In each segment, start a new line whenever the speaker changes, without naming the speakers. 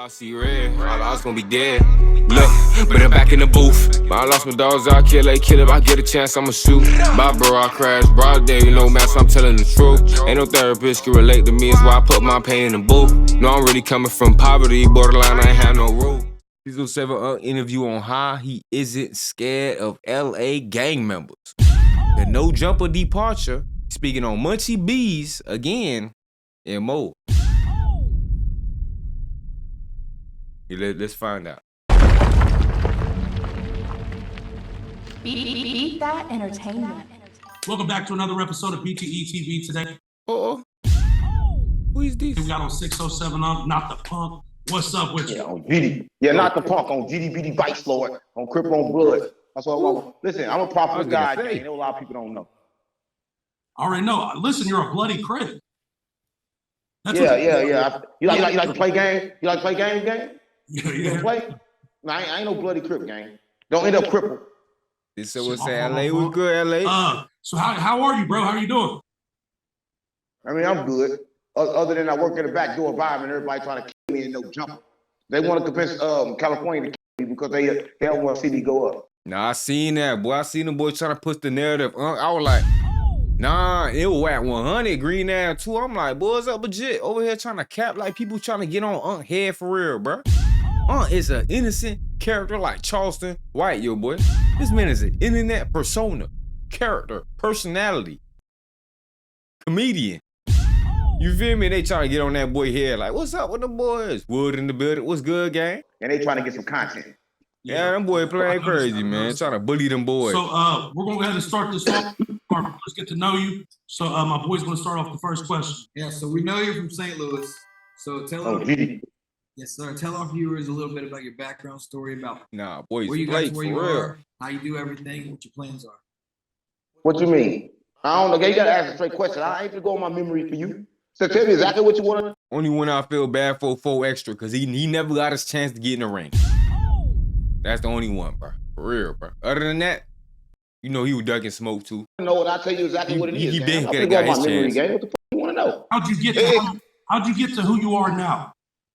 I see red, all I was gonna be dead. Look, but I'm back in the booth. I lost my dogs, I'll kill if I get a chance, I'ma shoot. Bye, bro, I crash, broad day, you know, man, so I'm telling the truth. Ain't no therapist can relate to me, it's why I put my pain in the booth. No, I'm really coming from poverty, borderline, I ain't have no roof. Diesel 7 interview on how he isn't scared of LA gang members. The no jumper departure, speaking on Munchie B's again, and more. Let's find out.
Beat That Entertainment.
Welcome back to another episode of BTE TV today.
Who is this?
We got on 607 up, Not the Punk. What's up with you?
Yeah, on GD. Yeah, Not the Punk, on GDBD Vice Lord, on Crip on Blood. That's what I want. Listen, I'm a popular guy. I know a lot of people don't know.
I already know. Listen, you're a bloody Crip.
Yeah. You like to play games? You like to play games, gang?
Yeah.
You play? No, I ain't no bloody Crip, gang. Don't end up crippled.
This is what's saying. LA was good, LA.
So how are you, bro? How are you doing?
I mean, I'm good. Other than I work in the back door environment, everybody trying to kill me and no jumper. They want to convince California to kill me because they don't want to see me go up.
Nah, I seen that, boy. I seen the boy trying to push the narrative. I was like, nah, it was Wack100, green ass too. I'm like, boy, it's up legit. Over here trying to cap like people trying to get on head for real, bro. Is an innocent character like Charleston White, yo, boy. This man is an internet persona, character, personality, comedian. You feel me? They trying to get on that boy head like, what's up with the boys? Wood in the building. What's good, gang?
And they trying to get some content.
Yeah, them boys playing crazy, man. Trying to bully them boys.
So we're going to go ahead and start this off. Let's get to know you. So my boy's going to start off the first question.
Yeah, so we know you're from St. Louis. So tell Yes, sir. Tell our viewers a little bit about your background story, about
boys,
where you
play
got to where you are, how you do everything, what your plans are.
What you mean? I don't know. You got to ask a straight question. I ain't gonna go on my memory for you. So tell me exactly what you want to.
Only one I feel bad for 4 extra, because he never got his chance to get in the ring. That's the only one, bro. For real, bro. Other than that, you know he was ducking smoke too.
No, and I'll tell you exactly what it is.
He been
I'm
got his
memory,
chance.
gang. What the fuck you want to know?
How'd you get to who you are now?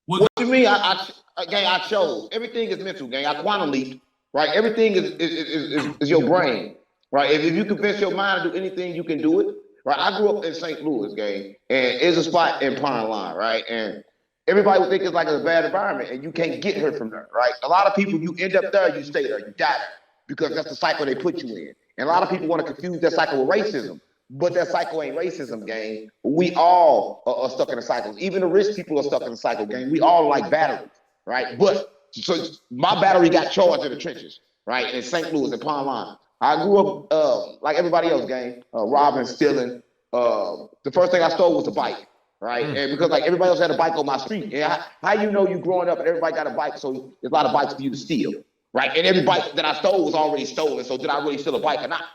What you mean? I chose. Everything is mental, gang. I quantum leap, right? Everything is your brain, right? If you convince your mind to do anything, you can do it, right? I grew up in St. Louis, gang, and it's a spot in Pond Line, right? And everybody would think it's like a bad environment, and you can't get hurt from there, right? A lot of people, you end up there, you stay there, you die there, because that's the cycle they put you in. And a lot of people want to confuse that cycle with racism. But that cycle ain't racism, gang. We all are stuck in a cycle. Even the rich people are stuck in a cycle, gang. We all like batteries, right? But so my battery got charged in the trenches, right? In St. Louis, in Pond Line. I grew up like everybody else, gang. Robbing, stealing. The first thing I stole was a bike, right? And because like everybody else had a bike on my street. Yeah, how you know you growing up and everybody got a bike, so there's a lot of bikes for you to steal, right? And every bike that I stole was already stolen. So did I really steal a bike or not?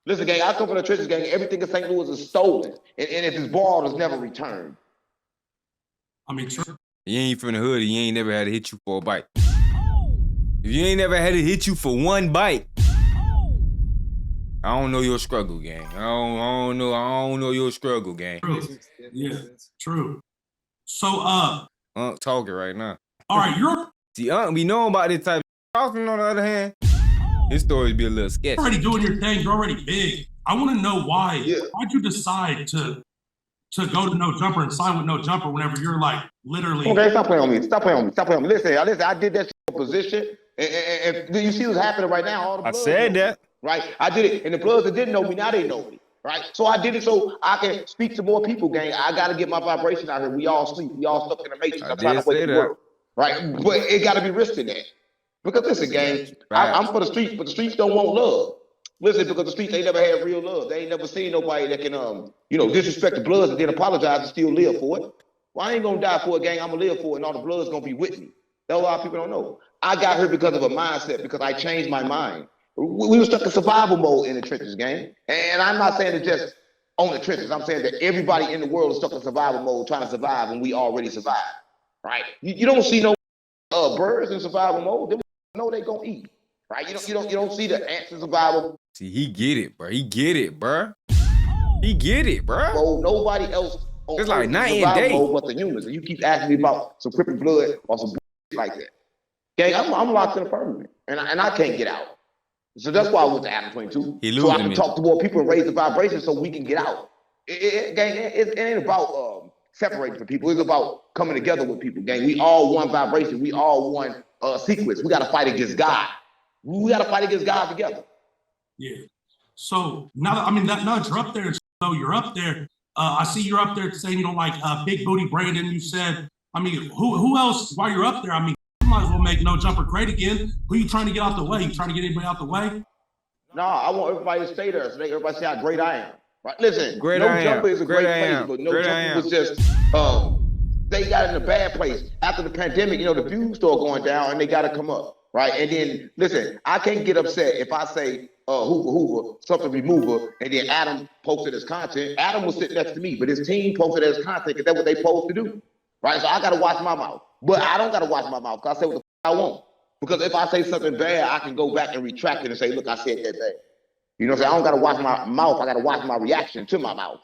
Listen, gang, I come from the trenches, gang. Everything in St. Louis is stolen. And if it's borrowed, it's never returned.
I mean, true.
You ain't from the hood, you ain't never had to hit you for a bike. If you ain't never had to hit you for one bike, I don't know your struggle, gang. I don't know your struggle, gang.
True. Yeah, true. So,
talking right now.
All right,
See, we know about this type of talking. On the other hand, his stories be a little sketchy.
You're already doing your thing. You're already big. I want to know why. Yeah. Why'd you decide to go to No Jumper and sign with No Jumper whenever you're like literally?
Okay, stop playing on me. Stop playing on me. Listen. I did that for position. And you see what's happening right now? All the
I said that.
Right? I did it. And the Bloods that didn't know me, now they know me. Right? So I did it so I can speak to more people, gang. I got to get my vibration out here. We all sleep. We all stuck in the matrix. I'm trying to wake the world. Right? But it got to be risked in that. Because listen, gang, I'm for the streets, but the streets don't want love. Listen, because the streets ain't never had real love. They ain't never seen nobody that can, disrespect the Bloods and then apologize and still live for it. Well, I ain't gonna die for it, gang. I'm gonna live for it, and all the Bloods gonna be with me. That's a lot of people don't know. I got here because of a mindset, because I changed my mind. We were stuck in survival mode in the trenches, gang. And I'm not saying it just on the trenches. I'm saying that everybody in the world is stuck in survival mode, trying to survive, and we already survived. Right? You don't see no birds in survival mode. They know they gonna eat. Right? You don't see the ants in survival.
See, he get it, bro. He get it, bro.
Nobody else.
It's like night and day.
But the humans. And you keep asking me about some Crippin' blood or some like that. Gang, I'm locked in a firmament, and I can't get out. So that's why I went to Adam 22. So I can talk to more people and raise the vibration so we can get out. Gang, it ain't about separating from people. It's about coming together with people, gang. We all one vibration. We all one sequence. We got to fight against God. We got to fight against God together.
Yeah. So now that you're up there, so you're up there. I see you're up there saying you don't like Big Booty Brandon. You said, I mean, who else while you're up there? I mean, you might as well make No Jumper great again. Who are you trying to get out the way? You trying to get anybody out the way?
No, I want everybody to stay there so everybody see how great I am. Right? Listen,
great
No Jumper is a great place, but No Jumper was just they got in a bad place after the pandemic. You know, the views start going down and they got to come up, right? And then listen, I can't get upset if I say Hoover, something remover, and then Adam posted his content. Adam will sit next to me, but his team posted his content because that's what they supposed to do, right? So I got to watch my mouth, but I don't got to watch my mouth because I say what the I want. Because if I say something bad, I can go back and retract it and say, look, I said that bad. You know what I'm saying? I don't got to watch my mouth. I got to watch my reaction to my mouth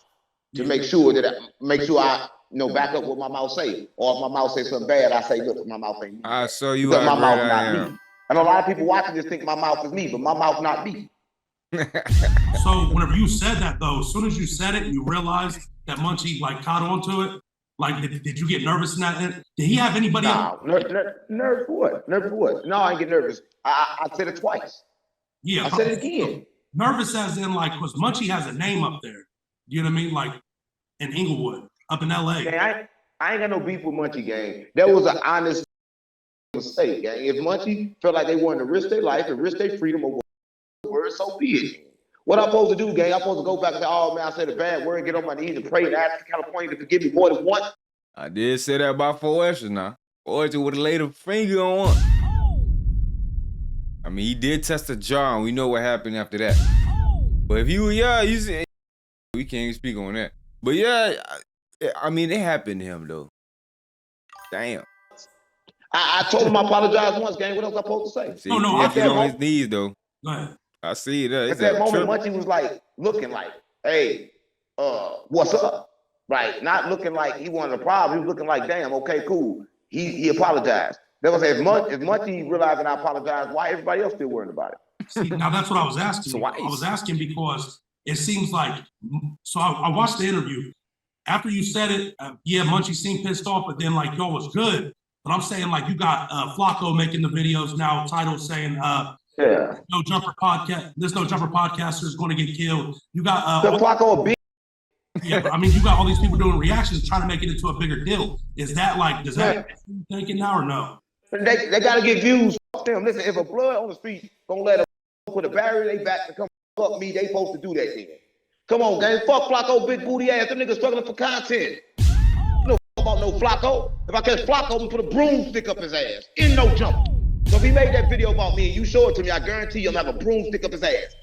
to make sure I back up what my mouth say. Or if my mouth say something bad, I say, look, my mouth ain't me.
I saw you.
Because my mouth not me. And a lot of people watching this think my mouth is me, but my mouth not me.
So whenever you said that, though, as soon as you said it, you realized that Munchie caught on to it. Like, did you get nervous in that? Did he have anybody?
No, nervous for what? Nervous for what? No, I ain't get nervous. I said it twice.
Yeah,
I said it again.
Nervous as in because Munchie has a name up there. You know what I mean? Like in Inglewood, up in LA.
Gang, I ain't got no beef with Munchie, gang. That was an honest mistake, gang. If Munchie felt like they wanted to risk their life and risk their freedom or word, so be it. What I'm supposed to do, gang? I'm supposed to go back and say, oh man, I said a bad word, get on my knees and pray and ask California to forgive me more than once.
I did say that about 4 extras now. 4 extras would have laid a finger on one. I mean, he did test the jar, and we know what happened after that. But if you see, we can't even speak on that. But yeah, I mean, it happened to him though. Damn.
I told him I apologize once, gang. What else I supposed to say?
See, no, I get on his knees though. Go ahead. I see that.
At that moment, Munchie was looking like, hey, what's up? Right? Not looking like he wanted a problem. He was looking like, damn, okay, cool. He apologized. That was if Munchie realized that I apologized, why everybody else still worried about it?
See, now that's what I was asking.
So
I was asking because it seems like, so I watched the interview. After you said it, Munchie seemed pissed off, but then y'all was good. But I'm saying you got Flacco making the videos now, title saying No Jumper Podcast. This No Jumper podcaster is going to get killed. You got
Flacco a big.
Yeah, I mean, you got all these people doing reactions, trying to make it into a bigger deal. Is that does that thinking now or no?
They got to get views. Fuck them. Listen, if a blood on the street gonna let them put a barrier in their back to come fuck me, they supposed to do that thing. Come on, gang. Fuck Flacco, big booty ass. Them niggas struggling for content. No about no Flacco. If I catch Flacco, I'm gonna put a broomstick up his ass. In No Jumper. So if he made that video about me and you show it to me, I guarantee you I'm gonna have a broomstick up his ass.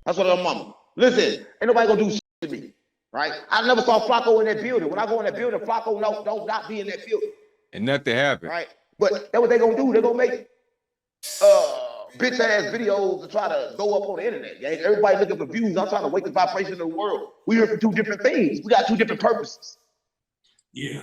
That's what I'm mama. Listen, ain't nobody gonna do shit to me. Right? I never saw Flacco in that building. When I go in that building, Flacco don't not be in that building.
And nothing happened.
Right? But that's what they gonna do. They're gonna make bitch ass videos to try to go up on the internet. Yeah? Everybody looking for views. I'm trying to wake the vibration of the world. We here for 2 different things. We got 2 different purposes.
Yeah.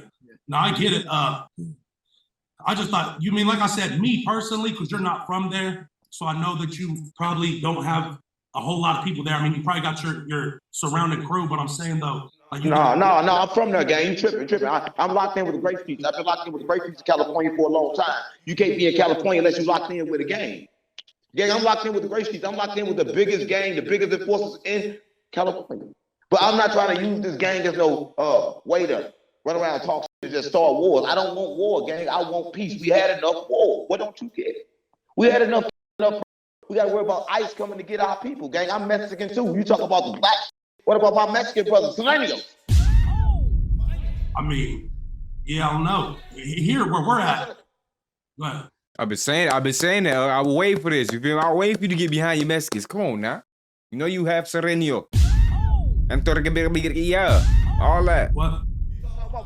No, I get it. I just thought, you mean, like I said, me personally, because you're not from there, so I know that you probably don't have a whole lot of people there. I mean, you probably got your surrounding crew, but I'm saying though,
no, I'm from there, gang. You tripping. I'm locked in with the great streets. I've been locked in with the great streets of California for a long time. You can't be in California unless you're locked in with a gang. Gang, I'm locked in with the great streets. I'm locked in with the biggest gang, the biggest enforcers in California. But I'm not trying to use this gang as no way to run around and talk shit and just start wars. I don't want war, gang. I want peace. We had enough war. What don't you get? We had enough. We got to worry about ICE coming to get our people, gang. I'm Mexican too. You talk about the black. What about my Mexican brothers, Selenios?
I mean, yeah, I don't know. Here where we're at. Go ahead.
I've been saying that. I will wait for this. You feel me? I'll wait for you to get behind your Mexicans. Come on now. You know you have Serenio. And all that.
What?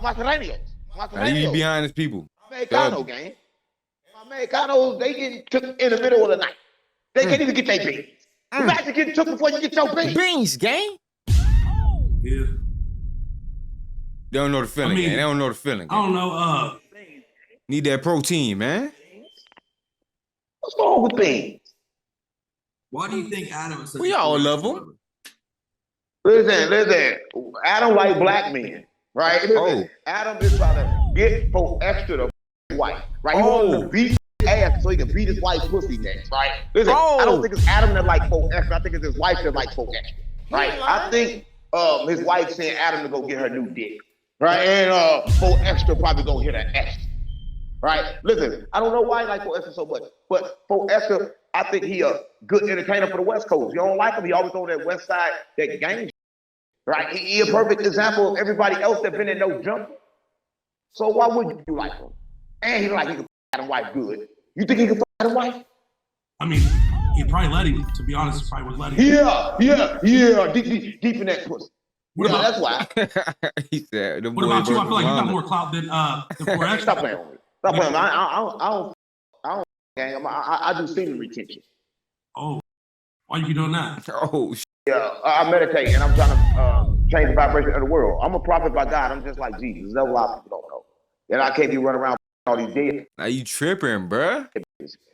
My Serenios.
I need you behind his people.
Americano, gang. My Americanos, they get took in the middle of the night. They can't even get their beans. Imagine getting took before you get your beans.
Beans, gang.
Yeah.
They don't know the feeling, gang. They don't know the feeling. Gang.
I don't know.
Need that protein, man.
wrong with things?
Why do you think Adam is such
We
a
all
cool
love
actor,
him.
brother?
Listen. Adam like black men, right? Listen,
Oh.
Adam is trying to get for extra the wife, right? He wants him to beat his ass so he can beat his wife's pussy next, right? Listen, I don't think it's Adam that like for extra. I think it's his wife that like for extra, right? I think his wife sent Adam to go get her new dick, right? And for extra probably go hit her ass. Right? Listen, I don't know why he like for extra so much, but for extra, I think he a good entertainer for the West Coast. You don't like him, he always on that West Side, that gang. Right? He a perfect example of everybody else that been in no jump. So why would you like him? And he like he can Adam wife good. You think he can Adam wife?
I mean, he'd probably let him. To be honest, he probably would let him.
Yeah. Deep in that pussy. That's why.
He said.
What about you? I feel like you got more clout than 4X.
Stop playing with me. Stop playing. I don't. Gang. I do semen retention.
Oh, why you be doing that?
Oh,
Yeah, I meditate and I'm trying to change the vibration of the world. I'm a prophet by God. I'm just like Jesus. There's a lot of people don't know. And I can't be running around all these dead.
now you tripping, bruh.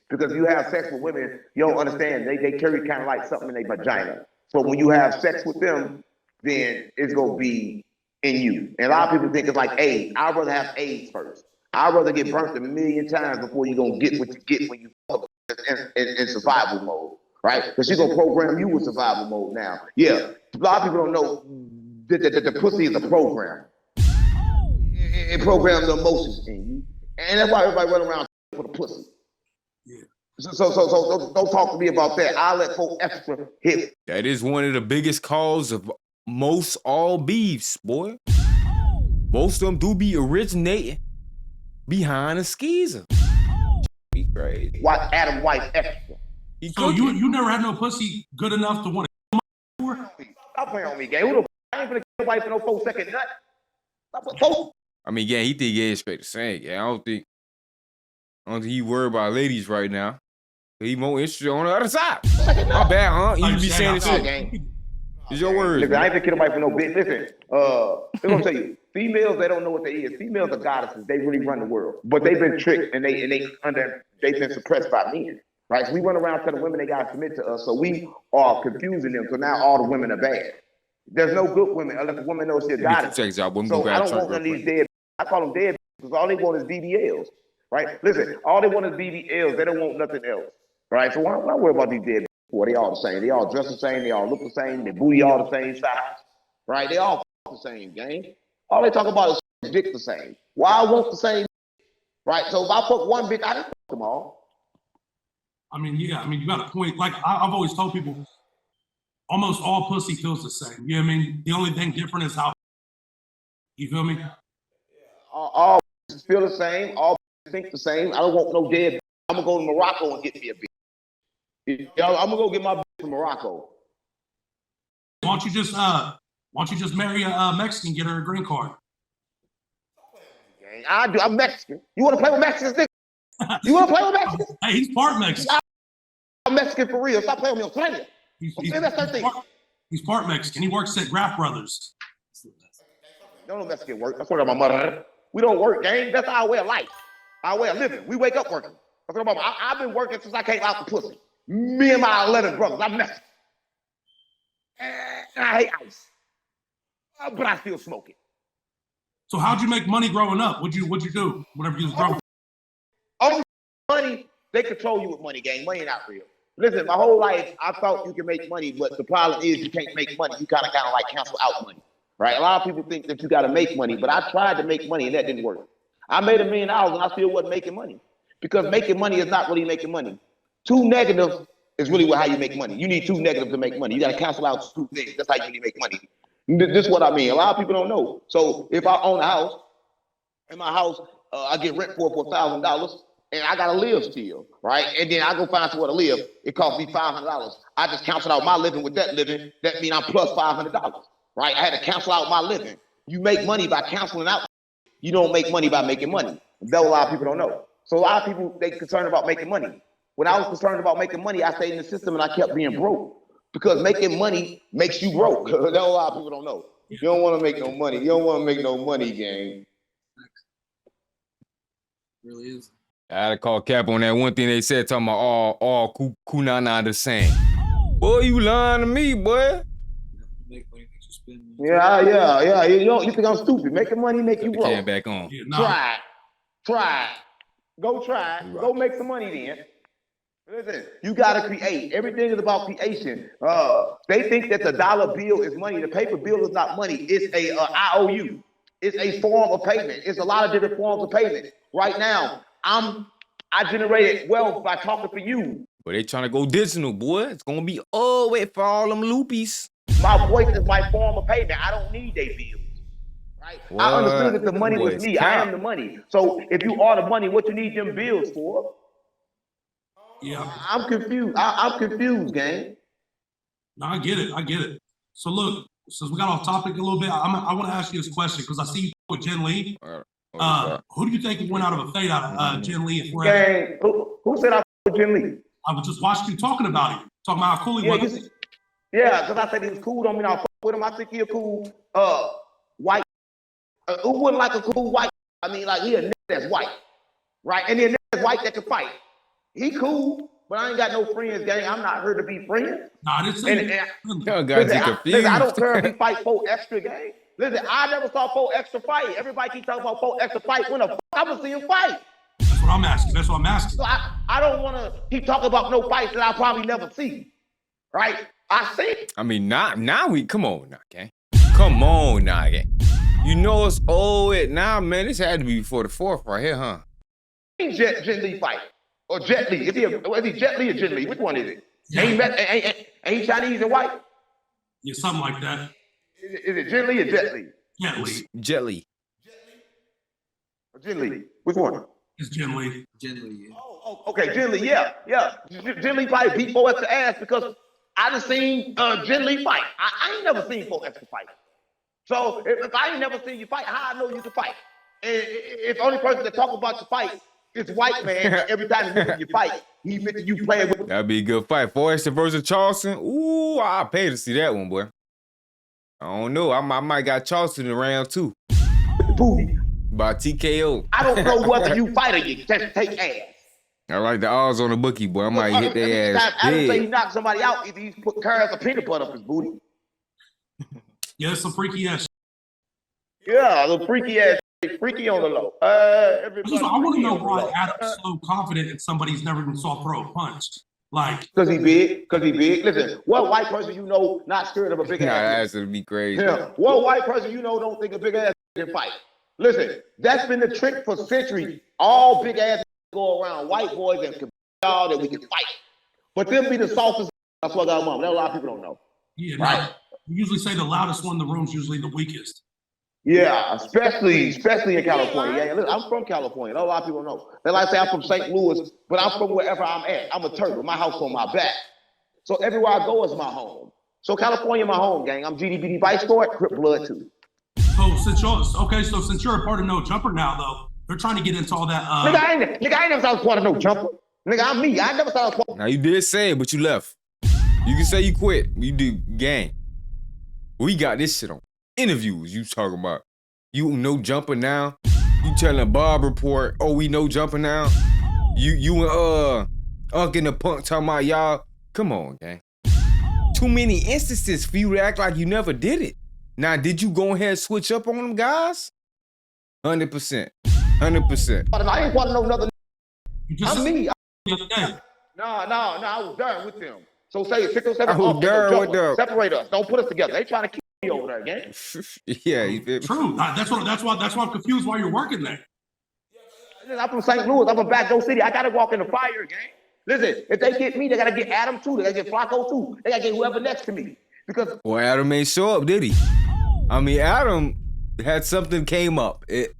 Because you have sex with women, you don't understand. They carry kind of like something in their vagina. So when you have sex with them, then it's going to be in you. And a lot of people think it's like AIDS. I'd rather have AIDS first. I'd rather get burnt 1,000,000 times before you're going to get what you get when you fuck in survival mode. Right? Because she's going to program you with survival mode now. Yeah. A lot of people don't know that the pussy is a program. It programs the emotions in you. And that's why everybody run around for the pussy.
Yeah.
So don't talk to me about that. I'll let folks extra hit.
That is one of the biggest cause of most all beefs, boy. Most of them do be originating behind a skeezer. Be crazy.
Watch Adam White extra.
So you never had no pussy good enough to want to for?
Stop playing on me, gang. Who the I ain't finna kill nobody for no 4-second nut. Stop.
I mean, yeah, he think it's straight to sing. Yeah, I don't think he worried about ladies right now. He more interested on the other side. My bad, huh? You be saying this shit. It's your words.
Listen, I ain't finna kill nobody for no bitch. Listen, I'm gonna tell you, females, they don't know what they is. Females are goddesses. They really run the world, but they've been tricked and they've been suppressed by men. Right? So we run around telling women they gotta submit to us, so we are confusing them. So now all the women are bad. There's no good women unless a woman knows she's a goddess. So I don't want none of these dead. I call them dead because all they want is BBLs. Right? Listen, all they want is BBLs. They don't want nothing else. Right? So why worry about these dead? Boy, they all the same. They all dress the same. They all look the same. Their booty all the same size. Right? They all the same, gang. All they talk about is dick the same. Why I want the same? Right? So if I fuck one bitch, I didn't fuck them all.
I mean, yeah. I mean, you got a point. Like I've always told people, almost all pussy feels the same. You know what I mean? The only thing different is how. You feel me?
All feel the same. All think the same. I don't want no dead. I'm gonna go to Morocco and get me a bitch. I'm gonna go get my bitch from Morocco.
Why don't you just marry a Mexican, get her a green card?
I do. I'm Mexican. You want to play with Mexicans, nigga? You want to play with Mexicans?
Hey, he's part Mexican.
I'm Mexican for real. Stop playing with me. I'm telling you.
He's part Mexican. He works at Graff Brothers.
Don't know Mexican work. That's what my mother. We don't work, gang. That's our way of life. Our way of living. We wake up working. That's what I've been working since I came out the pussy. Me and my 11 brothers. I'm Mexican. And I hate ice. But I still smoke it.
So how'd you make money growing up? What'd you do? Whatever you was growing up?
Oh, money, they control you with money, gang. Money ain't not real. Listen, my whole life, I thought you can make money, but the problem is you can't make money. You kind of like cancel out money, right? A lot of people think that you got to make money, but I tried to make money and that didn't work. I made $1 million and I still wasn't making money because making money is not really making money. 2 negatives is really how you make money. You need 2 negatives to make money. You got to cancel out 2 things. That's how you really make money. This is what I mean. A lot of people don't know. So if I own a house, in my house, I get rent for $1,000, and I gotta live still, right? And then I go find somewhere to live. It costs me $500. I just cancel out my living with that living. That means I'm plus $500, right? I had to cancel out my living. You make money by canceling out. You don't make money by making money. That a lot of people don't know. So a lot of people, they concerned about making money. When I was concerned about making money, I stayed in the system and I kept being broke. Because making money makes you broke. That a lot of people don't know. You don't want to make no money. You don't want to make no money, gang.
Really is.
I had to call cap on that one thing they said, talking about all kunana the same. Boy, you lying to me, boy.
Yeah. You think I'm stupid? Making money make you broke.
Came back on.
Yeah, nah.
Try. Go try. Go make some money then. Listen, you gotta create. Everything is about creation. They think that the dollar bill is money. The paper bill is not money. It's a IOU. It's a form of payment. It's a lot of different forms of payment. Right now, I generated wealth by talking for you.
But they trying to go digital, boy. It's gonna be all wait for all them loopies.
My voice is my form of payment. I don't need their bills. Right?
What?
I understood that the money was me. I am the money. So if you are the money, what you need them bills for?
Yeah.
I'm confused. I'm confused, gang.
No, I get it. So look, since we got off topic a little bit, I want to ask you this question because I see you with Jen Lee. Who do you think went out of a fade out of Jen Lee?
Gang, who said I with Jen Lee?
I was just watching you talking about him, talking about how cool he was.
Yeah, because I said he was cool. Don't mean I'll fuck with him. I think he a cool white. Who wouldn't like a cool white? I mean, like he a nigga that's white, right? And then that's white that can fight. He cool, but I ain't got no friends, gang. I'm not here to be friends.
Nah, I didn't say
listen, I don't care if he fight 4 extra, gang. Listen, I never saw 4 extra fight. Everybody keep talking about 4 extra fight. When the fuck I was seeing fight?
That's what I'm asking.
So I don't want to keep talking about no fights that I'll probably never see, right? I see.
I mean, now we come on now, gang. Come on now, gang. You know it's old now, man. This had to be before the 4th right here, huh?
Jet Li fight. Or Jet Li. Is he Jet Li or Jet Li? Which one is it?
Yeah.
Ain't he Chinese and white?
Yeah, something like that.
Is it Jet Li or Jet Li?
Jet Li.
Jet Li.
Or Jet Li? Which one?
It's Jen Lee.
Jen Lee, yeah.
Oh, okay, Jen Li, yeah. Jen Li probably beat 4 extra ass because I done seen Jen Li fight. I ain't never seen 4 extra fight. So if I ain't never seen you fight, how I know you can fight? And if the only person that talk about your fight is white man, every time you fight, he mention you playing with.
That'd be a good fight. Forrester versus Charleston. Ooh, I'll pay to see that one, boy. I don't know. I might got Charleston in round 2.
Booty.
By TKO.
I don't know whether you fight or you just take ass.
I like the odds on the bookie, boy. I might hit their ass.
I didn't say he knocked somebody out if he put carrots or peanut butter up his booty.
Yeah, it's some freaky ass.
Yeah, the freaky ass, freaky on the low.
I want to know why Adam's so confident in somebody he's never even saw throw a punch. Like,
because he big. Listen, what white person you know not scared of a big ass?
That's gonna be crazy.
Yeah. What white person you know don't think a big ass can fight? Listen, that's been the trick for centuries. All big ass go around, white boys and can all that we can fight. But them be the softest. That's what I got mom. That a lot of people don't know.
Yeah,
right.
We usually say the loudest one in the room is usually the weakest.
Yeah, especially in California. Yeah, listen, I'm from California. A lot of people know. They like to say I'm from St. Louis, but I'm from wherever I'm at. I'm a turtle. My house on my back. So everywhere I go is my home. So California, my home, gang. I'm GDBD Vice Lord, Crip Blood too.
So since you're a part of No Jumper now, though, they're trying to get into all that.
Nigga, I ain't never saw a part of No Jumper. Nigga, I'm me. I never saw a part.
Now you did say it, but you left. You can say you quit. You do gang. We got this shit on interviews. You talking about you No Jumper now? You telling Bob report? Oh, we No Jumper now? You and Unc and the Punk talking about y'all? Come on, gang. Too many instances for you to act like you never did it. Now, did you go ahead and switch up on them guys? 100%. 100%.
I ain't want to know nothing. I'm me.
Yeah.
No, I was done with them. So say 607
I was done with them.
Separate us. Don't put us together. They trying to keep me over there, gang.
Yeah, you feel me?
True. That's why I'm confused why you're working there.
I'm from St. Louis. I'm from Backdoor City. I gotta walk in the fire, gang. Listen, if they get me, they gotta get Adam too. They gotta get Flacco too. They gotta get whoever next to me. Because
well, Adam ain't show up, did he? I mean, Adam had something came up. I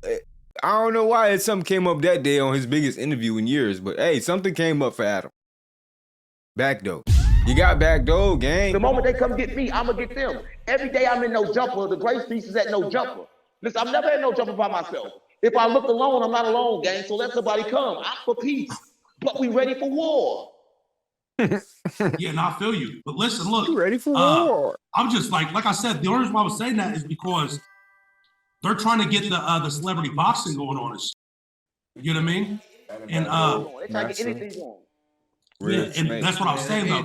don't know why something came up that day on his biggest interview in years, but hey, something came up for Adam. Backdoor. You got backdoor, gang.
The moment they come get me, I'm gonna get them. Every day I'm in No Jumper. The Grace Feast is at No Jumper. Listen, I'm never at No Jumper by myself. If I look alone, I'm not alone, gang. So let somebody come. I'm for peace, but we ready for war.
Yeah, and I feel you. But listen, look.
You ready for war?
I'm just like I said, the only reason why I was saying that is because they're trying to get the celebrity boxing going on. You know what I mean? And
They try to get anything wrong.
yeah, and that's what I was saying though.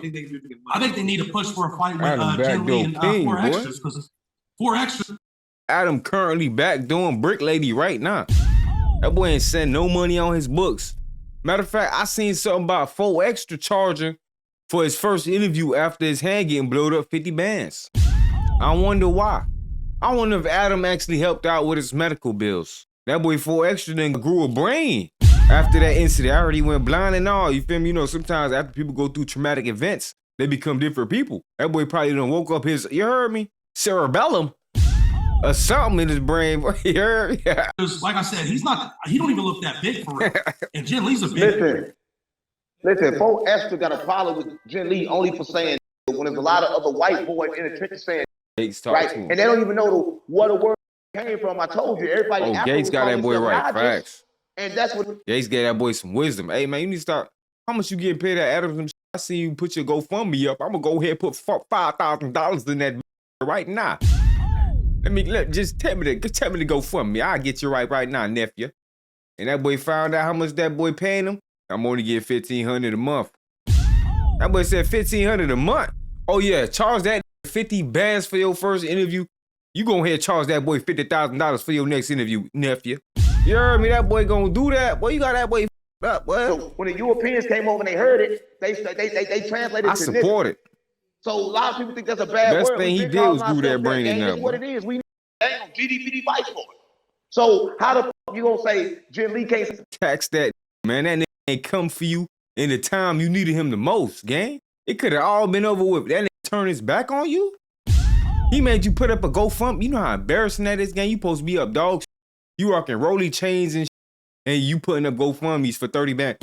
I think they need to push for a fight with Jen Lee and Four Extras, because Four Extras.
Adam currently back doing Brick Lady right now. That boy ain't sending no money on his books. Matter of fact, I seen something about 4 Extra charging for his first interview after his hand getting blowed up 50 bands. I wonder why. I wonder if Adam actually helped out with his medical bills. That boy 4 Extra then grew a brain after that incident. I already went blind and all. You feel me? You know, sometimes after people go through traumatic events, they become different people. That boy probably done woke up his, you heard me, cerebellum or something in his brain. You heard me?
Because like I said, he don't even look that big for real. And Jen Lee's a big.
Listen, 4 Extra got a problem with Jen Lee only for saying when there's a lot of other white boys in the trenches saying right, and they don't even know what the word came from. I told you, everybody.
Oh, Gates got that boy right. Facts.
And that's what
Gates gave that boy some wisdom. Hey man, you need to start. How much you getting paid at Adams? I see you put your GoFundMe up. I'm gonna go ahead and put $5,000 in that right now. Just tell me to GoFundMe. I'll get you right now, nephew. And that boy found out how much that boy paying him. I'm only getting $1,500 a month. That boy said $1,500 a month. Oh yeah, charge that 50 bands for your first interview. You go ahead and charge that boy $50,000 for your next interview, nephew. You heard me? That boy gonna do that. Boy, you got that boy up, boy.
So when the Europeans came over and they heard it, they translated it. I
support it.
So a lot of people think that's a bad word.
Best thing he did was grew that brain in there.
That's what it is. We need GDP fight for it. So how the fuck you gonna say Jen Lee can't
tax that, man? That nigga ain't come for you in the time you needed him the most, gang. It could have all been over with. That nigga turned his back on you. He made you put up a GoFundMe. You know how embarrassing that is, gang? You supposed to be up, dog. You rocking rolly chains and you putting up GoFundMes for 30 bands.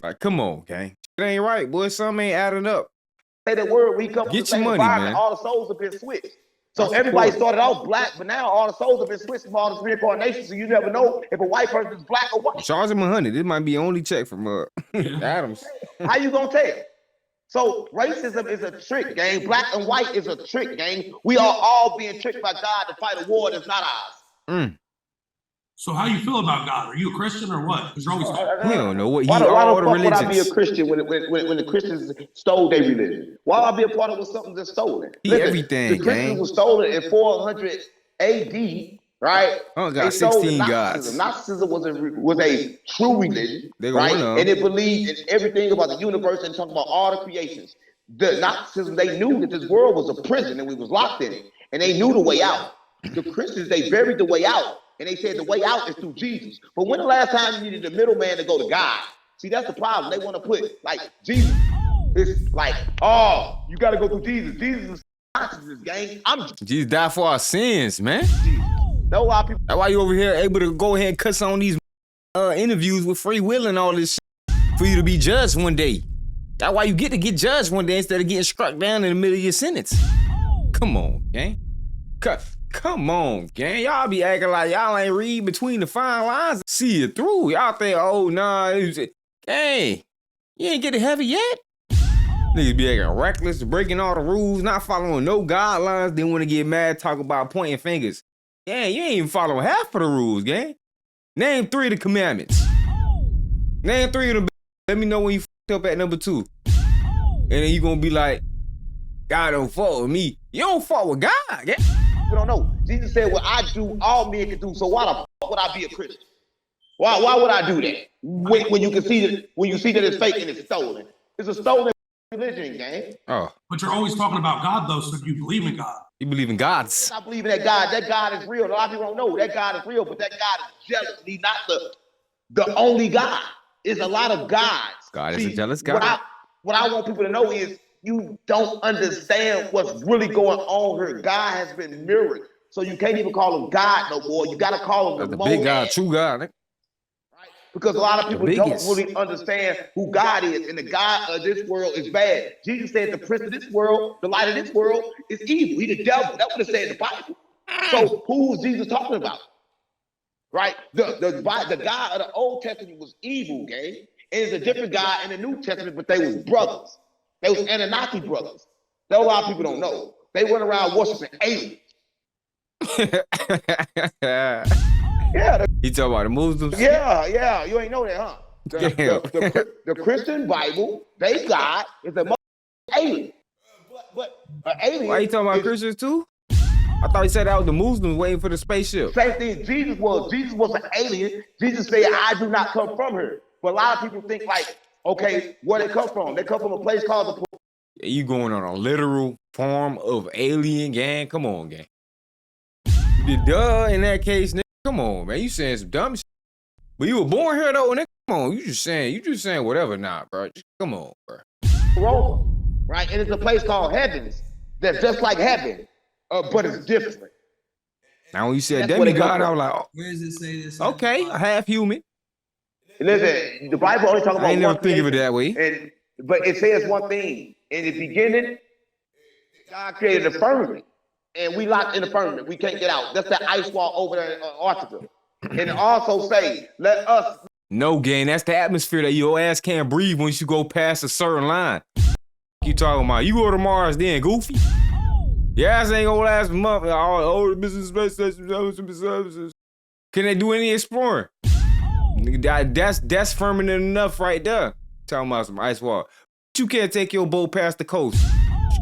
Like, come on, gang. It ain't right, boy. Something ain't adding up.
Say that word, we come
get your money, man.
All the souls have been switched. So everybody started off black, but now all the souls have been switched from all the reincarnations, so you never know if a white person is black or white.
Charge him 100. This might be the only check from Adams.
How you gonna tell? So racism is a trick, gang. Black and white is a trick, gang. We are all being tricked by God to fight a war that's not ours.
So how you feel about God? Are you a Christian or what? Because you're always
you don't know what.
Why the fuck would I be a Christian when the Christians stole their religion? Why would I be a part of something that's stolen? Listen,
everything,
the Christians were stolen in 400 AD, right?
Oh, got 16 gods.
Gnosticism was a true religion, right? And it believed in everything about the universe and talking about all the creations. The Gnosticism, they knew that this world was a prison and we was locked in it, and they knew the way out. The Christians, they buried the way out. And they said the way out is through Jesus. But when the last time you needed a middleman to go to God? See, that's the problem. They want to put, like, Jesus. It's like, oh, you got to go through Jesus. Jesus is consciousness, gang.
Jesus died for our sins, man.
No, why people.
That's why you over here able to go ahead and cut on these interviews with free will and all this shit for you to be judged one day. That's why you get to get judged one day instead of getting struck down in the middle of your sentence. Come on, gang. Come on, gang. Y'all be acting like y'all ain't read between the fine lines. See it through. Y'all think, oh, nah. Hey, you ain't getting heavy yet? Niggas be acting reckless, breaking all the rules, not following no guidelines. Then want to get mad, talk about pointing fingers. Yeah, you ain't even following half of the rules, gang. Name 3 of the commandments. Name 3 of them. Let me know when you fucked up at number 2. And then you gonna be like, God don't fuck with me. You don't fuck with God, gang.
We don't know. Jesus said, what I do, all men can do. So why the fuck would I be a Christian? Why would I do that? When you can see that, when you see that it's fake and it's stolen. It's a stolen religion, gang.
Oh.
But you're always talking about God, though, so you believe in God.
You believe in gods.
I believe in that God. That God is real. A lot of people don't know that God is real, but that God is jealous. He's not the only God. It's a lot of gods.
God is a jealous God.
What I want people to know is you don't understand what's really going on here. God has been mirrored. So you can't even call him God no more. You got to call him
the big God, true God. Right?
Because a lot of people don't really understand who God is. And the God of this world is bad. Jesus said the prince of this world, the light of this world is evil. He's the devil. That's what it said in the Bible. So who is Jesus talking about? Right? The God of the Old Testament was evil, gang. And there's a different God in the New Testament, but they was brothers. They was Anunnaki brothers. That a lot of people don't know. They went around worshiping aliens. Yeah,
He talking about the Muslims?
yeah. You ain't know that, huh? The Christian Bible, they God is a alien. But an alien.
Why you talking about Christians too? I thought he said that was the Muslims waiting for the spaceship.
Same thing. Jesus was an alien. Jesus said, "I do not come from here." But a lot of people think like, okay, where they come from? They come from a place called the.
You going on a literal form of alien, gang? Come on, gang. Duh, in that case, nigga. Come on, man. You saying some dumb shit. But you were born here though, nigga. Come on, you just saying whatever now, bro. Just, come on, bro.
Rome, right? And it's a place called heavens that's just like heaven, but it's different.
Now when you said demigod, I was like, oh,
where does it say this?
okay, a half human.
Listen, the Bible only talks about
I ain't never
one
think
thing,
of it that way.
but it says one thing. In the beginning, God created the firmament, and we locked in the firmament. We can't get out. That's that ice wall over there in Antarctica. And it also say, let us.
No, gang, that's the atmosphere that your ass can't breathe once you go past a certain line. You talking about? You go to Mars then, goofy. Your ass ain't gonna last a month. Oh, the business space station. Can they do any exploring? That's firmament enough right there. Talking about some ice wall. You can't take your boat past the coast.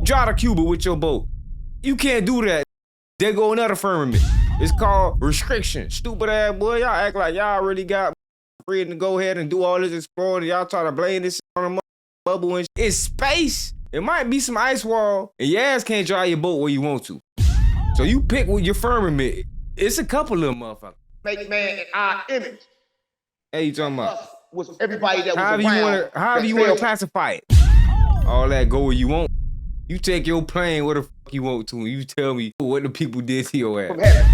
Drive to Cuba with your boat. You can't do that. There go another firmament. It's called restriction. Stupid ass boy. Y'all act like y'all already got freedom to go ahead and do all this exploring. Y'all try to blame this on a bubble and shit. It's space. It might be some ice wall, and your ass can't drive your boat where you want to. So you pick with your firmament. It's a couple of motherfuckers.
Make man in our image.
Hey, you talking about?
Was everybody that was
however you want to classify it. All that go where you want. You take your plane where the fuck you want to, and you tell me what the people did to your ass.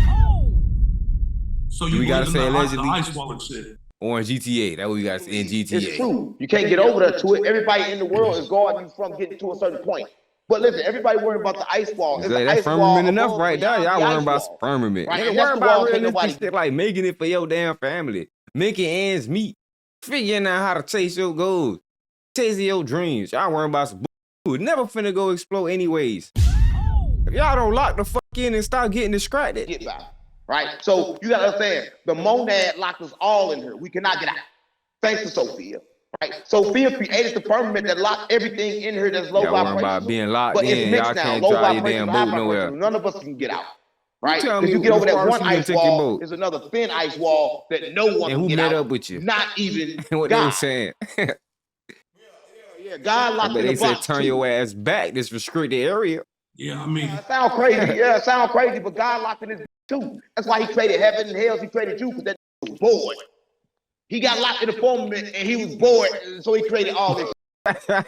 So you
gotta say allegedly?
The ice wall and shit.
Or in GTA, that's what we got in GTA.
It's true. You can't get over there to it. Everybody in the world is guarding you from getting to a certain point. But listen, everybody worrying about the ice wall.
That's firmament enough right there. Y'all worrying about firmament.
Right?
Nigga, worry about realistic shit like making it for your damn family. Making ends meet. Figuring out how to chase your goals. Chasing your dreams. Y'all worrying about some bullshit. Never finna go explode anyways. If y'all don't lock the fuck in and stop getting distracted.
Get back. Right? So you gotta understand, the monad locked us all in here. We cannot get out. Thanks to Sophia. Right? Sophia created the firmament that locked everything in here that's low vibration.
About being locked
but
in, y'all can't drive your damn boat nowhere.
None of us can get out. Right? Because you get over that one ice wall, there's another thin ice wall that no one can get out.
And who met up with you?
Not even
what
God.
They were saying.
Yeah, God locked in the box.
But they said turn your ass back, this restricted area.
Yeah, I mean.
It sound crazy. Yeah, it sound crazy, but God locked in his too. That's why he created heaven and hell. He created you because that was bored. He got locked in the firmament and he was bored, so he created all this.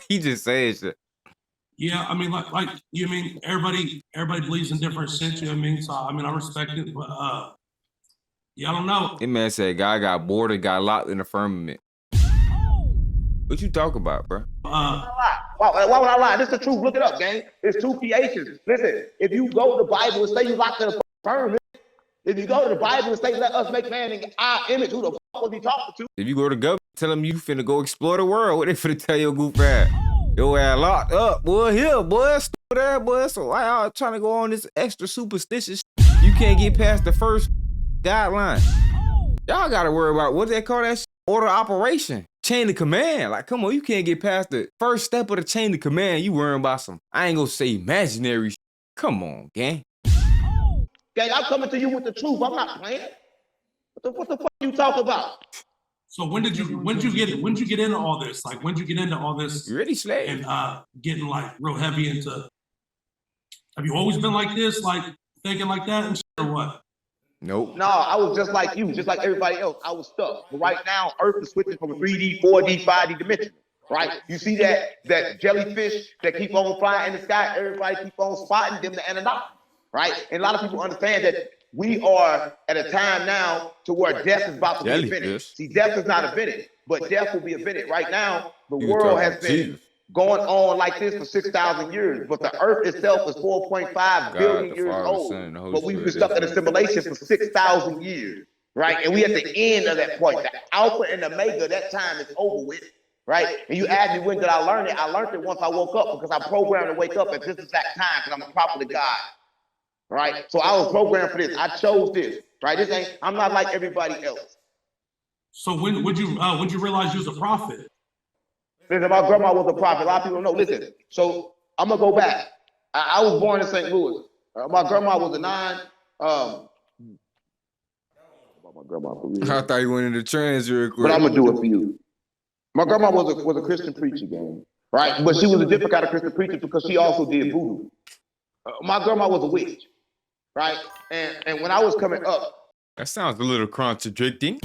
He just said shit.
Yeah, I mean, like you mean everybody believes in different sense. You know what I mean? So I mean, I respect it, but yeah, I don't know.
That man said God got bored and got locked in the firmament. What you talk about, bro?
Why would I lie? This is the truth. Look it up, gang. It's two creations. Listen, if you go to the Bible and say you locked in the firmament, if you go to the Bible and say let us make man in our image, who the fuck was he talking to?
If you go to government, tell them you finna go explore the world. What they finna tell your goof ass? Your ass locked up, boy. Here, boy. Stupid ass, boy. So why y'all trying to go on this extra superstitious shit? You can't get past the first guideline. Y'all gotta worry about what they call that shit? Order of operation. Chain of command. Like, come on, you can't get past the first step of the chain of command. You worrying about some, I ain't gonna say imaginary shit. Come on, gang.
Gang, I'm coming to you with the truth. I'm not playing. What the fuck you talk about?
So when did you get into all this? Like, when did you get into all this?
You really slay.
And getting like real heavy into. Have you always been like this, like thinking like that and shit, or what?
Nope.
No, I was just like you, just like everybody else. I was stuck. But right now, Earth is switching from a 3D, 4D, 5D dimension. Right? You see that jellyfish that keep on flying in the sky. Everybody keep on spotting them, the Anunnaki. Right? And a lot of people understand that we are at a time now to where death is about to be invented. See, death is not invented, but death will be invented. Right now, the world has been going on like this for 6,000 years, but the earth itself is 4.5 billion years old. But we've been stuck in assimilation for 6,000 years, right? And we at the end of that point. The alpha and omega, that time is over with, right? And you asked me when did I learn it? I learned it once I woke up because I'm programmed to wake up at this exact time because I'm a prophet of God, right? So I was programmed for this. I chose this. right? I'm not like everybody else.
So when would you realize you was a prophet?
Listen, my grandma was a prophet. A lot of people don't know. Listen, so I'm gonna go back. I was born in St. Louis. My grandma was a 9. My grandma for real.
I thought you went into trans real quick.
But I'm gonna do it for you. My grandma was a Christian preacher, gang, right? But she was a different kind of Christian preacher because she also did voodoo. My grandma was a witch, right? And when I was coming up,
that sounds a little contradicting.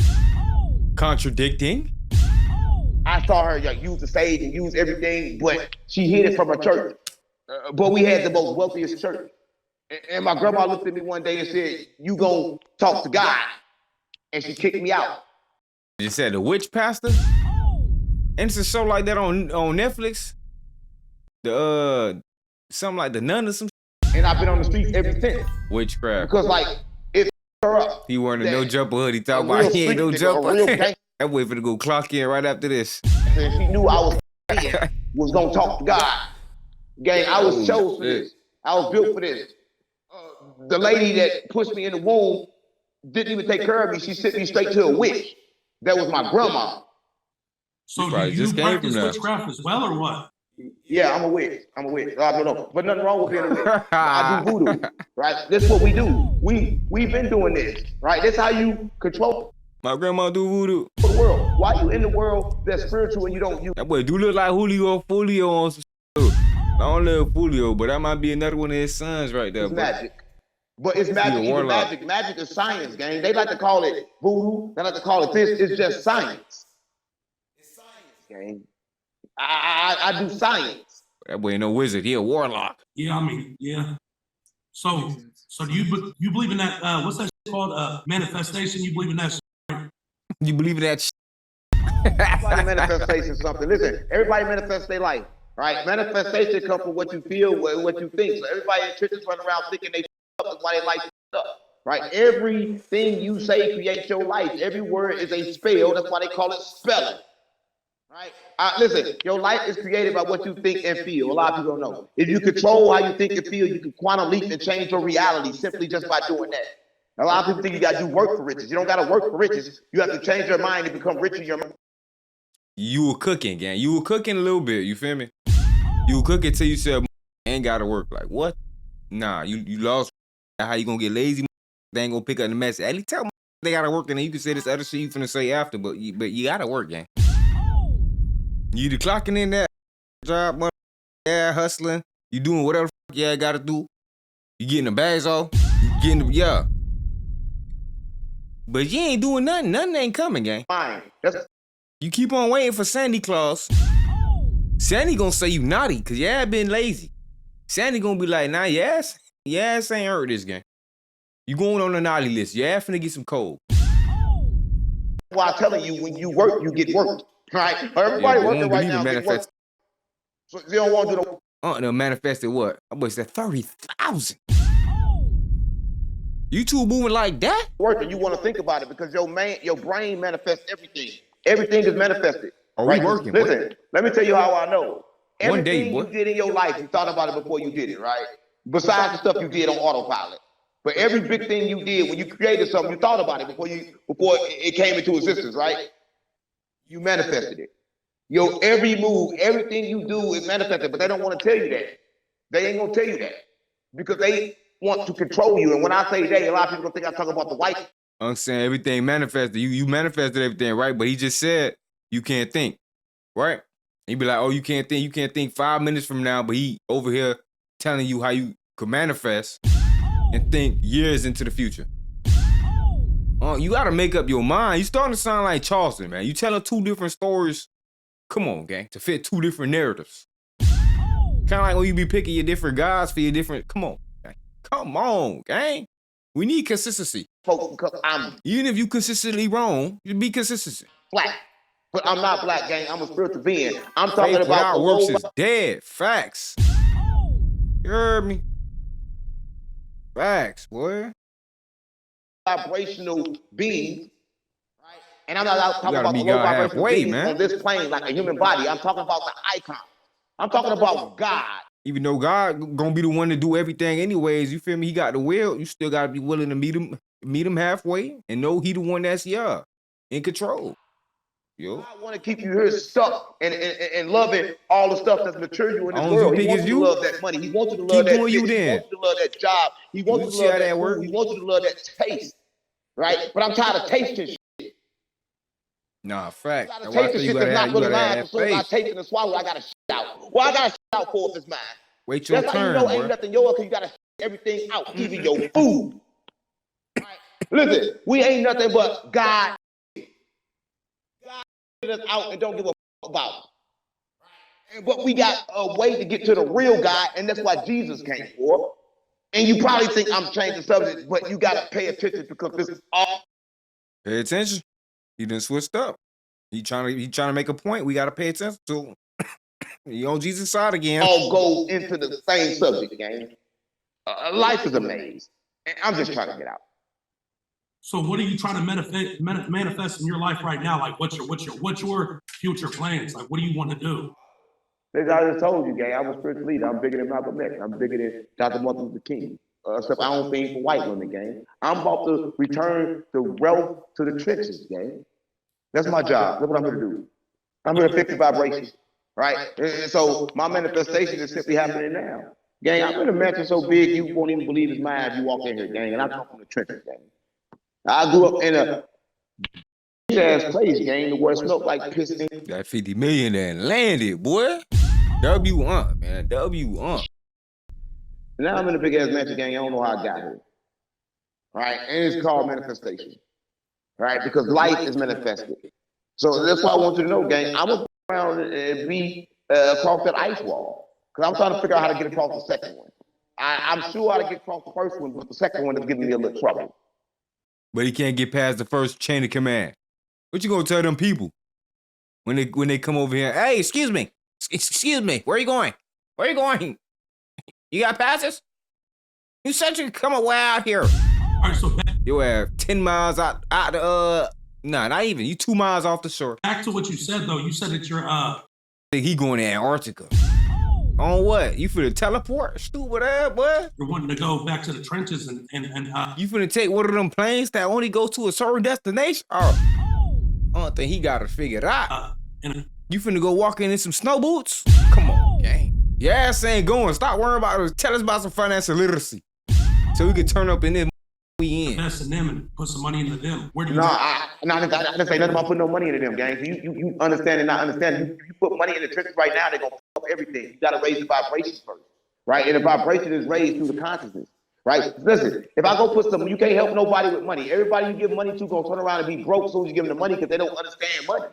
I saw her use the stage and use everything, but she hid it from her church. But we had the most wealthiest church. And my grandma looked at me one day and said, "You gonna talk to God?" And she kicked me out.
You said the witch pastor? And it's a show like that on Netflix. The something like the nun or some.
And I've been on the streets ever since.
Witchcraft.
Because like it's her up.
He wearing a no jumper hoodie. Talking about he ain't no jumper. That way for to go clock in right after this.
And she knew I was gonna talk to God. Gang, I was chosen for this. I was built for this. The lady that pushed me in the womb didn't even take care of me. She sent me straight to a witch. That was my grandma.
So do you practice witchcraft as well, or what?
Yeah, I'm a witch. No. But nothing wrong with being a witch. I do voodoo, right? This is what we do. We've been doing this, right? This how you control
my grandma do voodoo.
The world. Why you in the world that's spiritual and you don't use?
That boy do look like Julio on some shit. I don't love Julio, but that might be another one of his sons right there.
It's magic. But it's magic. Even magic. Magic is science, gang. They like to call it voodoo. They like to call it this. It's just science. It's science, gang. I do science.
That boy ain't no wizard. He a warlock.
Yeah, I mean, yeah. So do you believe in that? What's that shit called? Manifestation. You believe in that?
You believe in that shit?
Everybody manifestation something. Listen, everybody manifests their life, right? Manifestation comes from what you feel, what you think. So everybody in churches run around thinking they up. That's why they like up, right? Everything you say creates your life. Every word is a spell. That's why they call it spelling, right? Listen, your life is created by what you think and feel. A lot of people don't know. If you control how you think and feel, you can quantum leap and change your reality simply just by doing that. A lot of people think you got to do work for riches. You don't got to work for riches. You have to change your mind and become rich in your mind.
You were cooking, gang. You were cooking a little bit. You feel me? You were cooking till you said, ain't got to work. Like, what? Nah, you lost. How you going to get lazy? They ain't going to pick up the message. At least tell them they got to work, and then you can say this other shit you finna say after, but you got to work, gang. You either clocking in that job, money, yeah, hustling. You doing whatever you got to do. You getting the bags off. You getting the, yeah. But you ain't doing nothing. Nothing ain't coming, gang.
Fine.
You keep on waiting for Santa Claus. Santa gonna say you naughty because you have been lazy. Santa gonna be like, nah, yes ain't heard this game. You going on the naughty list. You finna get some cold.
Well, I'm telling you, when you work, you get worked. Right? Everybody working right now get worked. So they don't want to do
the manifested what? I was at 30,000. You two moving like that?
Working, you want to think about it because your brain manifests everything. Everything is manifested.
Are we working?
Listen, let me tell you how I know.
One day,
you did in your life, you thought about it before you did it, right? Besides the stuff you did on autopilot. But every big thing you did, when you created something, you thought about it before it came into existence, right? You manifested it. Your every move, everything you do is manifested, but they don't want to tell you that. They ain't gonna tell you that because they want to control you. And when I say they, a lot of people think I talk about the white.
I'm saying everything manifested. You manifested everything, right? But he just said you can't think, right? He'd be like, oh, you can't think. You can't think 5 minutes from now, but he over here telling you how you could manifest and think years into the future. You got to make up your mind. You starting to sound like Charleston, man. You telling 2 different stories. Come on, gang, to fit 2 different narratives. Kind of like when you be picking your different guys for your different. Come on, gang. Come on, gang. We need consistency. Even if you consistently wrong, you be consistent.
Black. But I'm not black, gang. I'm a spiritual being. I'm talking about
the works is dead. Facts. You heard me? Facts, boy.
Vibrational being, right? And I'm not talking about the low vibrational being on this plane like a human body. I'm talking about the icon. I'm talking about God.
Even though God gonna be the one to do everything anyways, you feel me? He got the will. You still gotta be willing to meet him meet him halfway and know he the one that's in control. Yo.
I want to keep you here stuck and loving all the stuff that's material in this world. He wants you to love that money. He wants you to love that bitch. He wants you to love that job. He wants you to love that food. He wants you to love that taste. Right? But I'm tired of tasting shit.
Nah, fact.
I'm tired of tasting shit that's not really mine. So I taste it and swallow, I got to shit out. Well, I got to shit out for if it's mine.
Wait your turn,
how you know ain't nothing yours because you got to shit everything out, even your food. Right? Listen, we ain't nothing but God. Us out and don't give a fuck about. But we got a way to get to the real guy, and that's why Jesus came for. And you probably think I'm changing the subject, but you gotta pay attention because this is all.
Pay attention. He done switched up. He trying to make a point. We gotta pay attention to him. He on Jesus' side again.
All goes into the same subject, gang. Life is a maze, and I'm just trying to get out.
So what are you trying to manifest in your life right now? Like what's your future plans? Like what do you want to do?
As I just told you, gang, I'm a spiritual leader. I'm bigger than Malcolm X. I'm bigger than Dr. Martin Luther King. Except I don't think for white women, gang. I'm about to return the wealth to the trenches, gang. That's my job. That's what I'm going to do. I'm going to fix the vibration, right? And so my manifestation is simply happening now. Gang, I'm in a mansion so big you won't even believe it's mine if you walk in here, gang. And I come from the trenches, gang. I grew up in a ass place, gang, where it smelled like piston.
Got 50 million and landed, boy. W man. W
Now I'm in a big ass mansion, gang. I don't know how I got here. Right? And it's called manifestation. Right? Because life is manifested. So that's why I want you to know, gang, I'm gonna go around and be across that ice wall. Because I'm trying to figure out how to get across the second one. I'm sure how to get across the first one, but the second one is giving me a little trouble.
But he can't get past the first chain of command. What you gonna tell them people when they come over here? Hey, excuse me, where you going? Where you going? You got passes? You said you could come away out here.
All right, so
you have 10 miles out not even. You 2 miles off the shore.
Back to what you said though. You said that you're
He going to Antarctica. On what? You finna teleport? Stupid ass, boy.
You're wanting to go back to the trenches and
you finna take one of them planes that only go to a certain destination? Oh, I don't think he got it figured out. You finna go walking in some snow boots? Come on, gang. Your ass ain't going. Stop worrying about it. Tell us about some financial literacy so we can turn up in this we in.
Invest in them and put some money into them. Where do you?
I didn't say nothing about putting no money into them, gang. You understand and not understand. You put money in the trenches right now, they're gonna fuck up everything. You gotta raise the vibration first, right? And the vibration is raised through the consciousness, right? Listen, if I go put some, you can't help nobody with money. Everybody you give money to gonna turn around and be broke as soon as you give them the money because they don't understand money.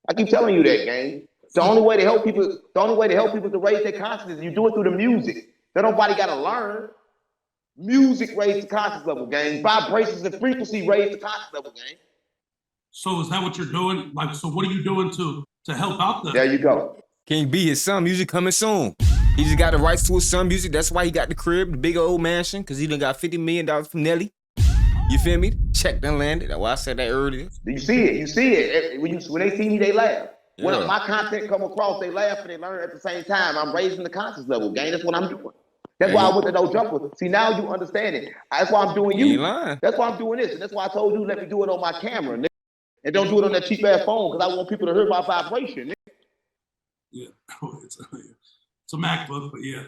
I keep telling you that, gang. The only way to help people is to raise their consciousness. You do it through the music. That nobody gotta learn. Music raise the conscious level, gang. Vibrations and frequency raise the conscious level, gang.
So is that what you're doing? Like, so what are you doing to help out them?
There you go.
King B, his son music coming soon. He just got the rights to his son music. That's why he got the crib, the big old mansion, because he done got $50 million from Nelly. You feel me? Check done landed. That's why I said that earlier.
You see it. When they see me, they laugh. Yeah. When my content come across, they laugh and they learn at the same time. I'm raising the conscious level, gang. That's what I'm doing. That's why I went to No Jumper. See, now you understand it. That's why I'm doing you. That's why I'm doing this. And that's why I told you, let me do it on my camera. And don't do it on that cheap ass phone because I want people to hear my vibration.
Yeah. It's a MacBook, but yeah.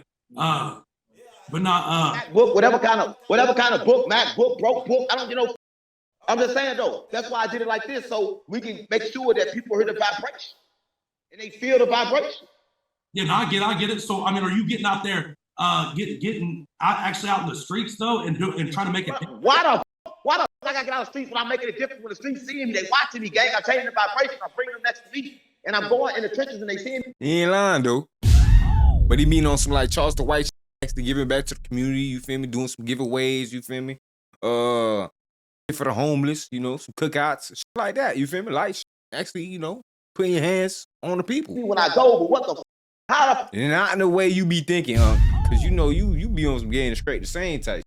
But not
MacBook, whatever kind of book, MacBook, broke book. I don't, I'm just saying though, that's why I did it like this, so we can make sure that people hear the vibration. And they feel the vibration.
Yeah, no, I get it. So I mean, are you getting out there? Getting actually out in the streets though, and trying to make it.
Why the I gotta get out of the streets when I'm making it different when the streets see me? They watching me, gang. I'm changing the vibration. I'm bringing them next to me, and I'm going in the trenches and they see me.
He ain't lying though, but he mean on some like Charles the White, actually giving back to the community. You feel me? Doing some giveaways. You feel me? For the homeless. Some cookouts, shit like that. You feel me? Like actually, putting your hands on the people.
When I go, but what the? How the?
And not in the way you be thinking, huh? Cause you be on some getting straight the same type.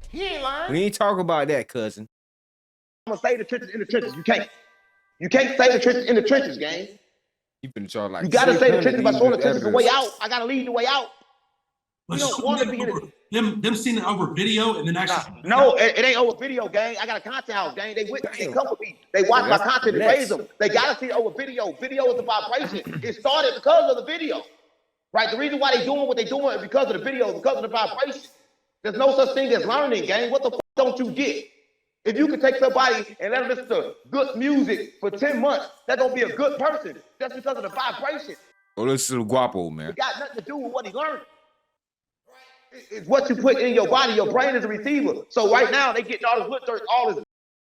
He ain't lying.
We ain't talking about that, cousin.
I'm gonna say the trenches in the trenches. You can't say the trenches in the trenches, gang.
You finna charge like.
You gotta say the trenches by showing the trenches the way out. I gotta lead the way out. You don't want to be in it.
them seeing it over video and then actually.
No, it ain't over video, gang. I got a content house, gang. They come with me. They watch my content and raise them. They gotta see it over video. Video is the vibration. It started because of the video, right? The reason why they doing what they doing is because of the video, because of the vibration. There's no such thing as learning, gang. What the fuck don't you get? If you can take somebody and let them listen to good music for 10 months, that's gonna be a good person. That's because of the vibration.
Oh, listen to Guappo, man.
It got nothing to do with what he learned. It's what you put in your body. Your brain is a receiver. So right now they getting all this wood dirt, all this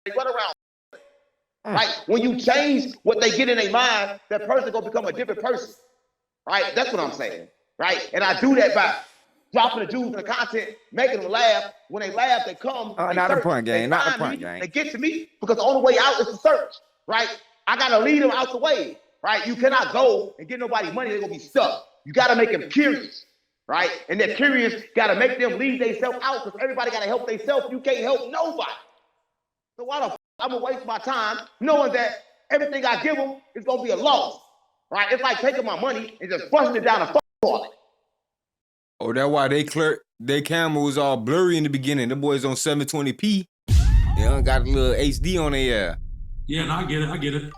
they run around. Right? When you change what they get in their mind, that person gonna become a different person. Right? That's what I'm saying. Right? And I do that by dropping the dudes in the content, making them laugh. When they laugh, they come.
Oh, not the point, gang. Not the point, gang.
They get to me because the only way out is to search. Right? I gotta lead them out the way. Right? You cannot go and get nobody money. They're gonna be stuck. You gotta make them curious. Right? And that curious gotta make them leave themselves out because everybody gotta help themselves. You can't help nobody. So why the f I'm gonna waste my time knowing that everything I give them is gonna be a loss. Right? It's like taking my money and just flushing it down a toilet.
Oh, that's why their camera was all blurry in the beginning. The boys on 720p. They done got a little HD on their
Yeah, no, I get it.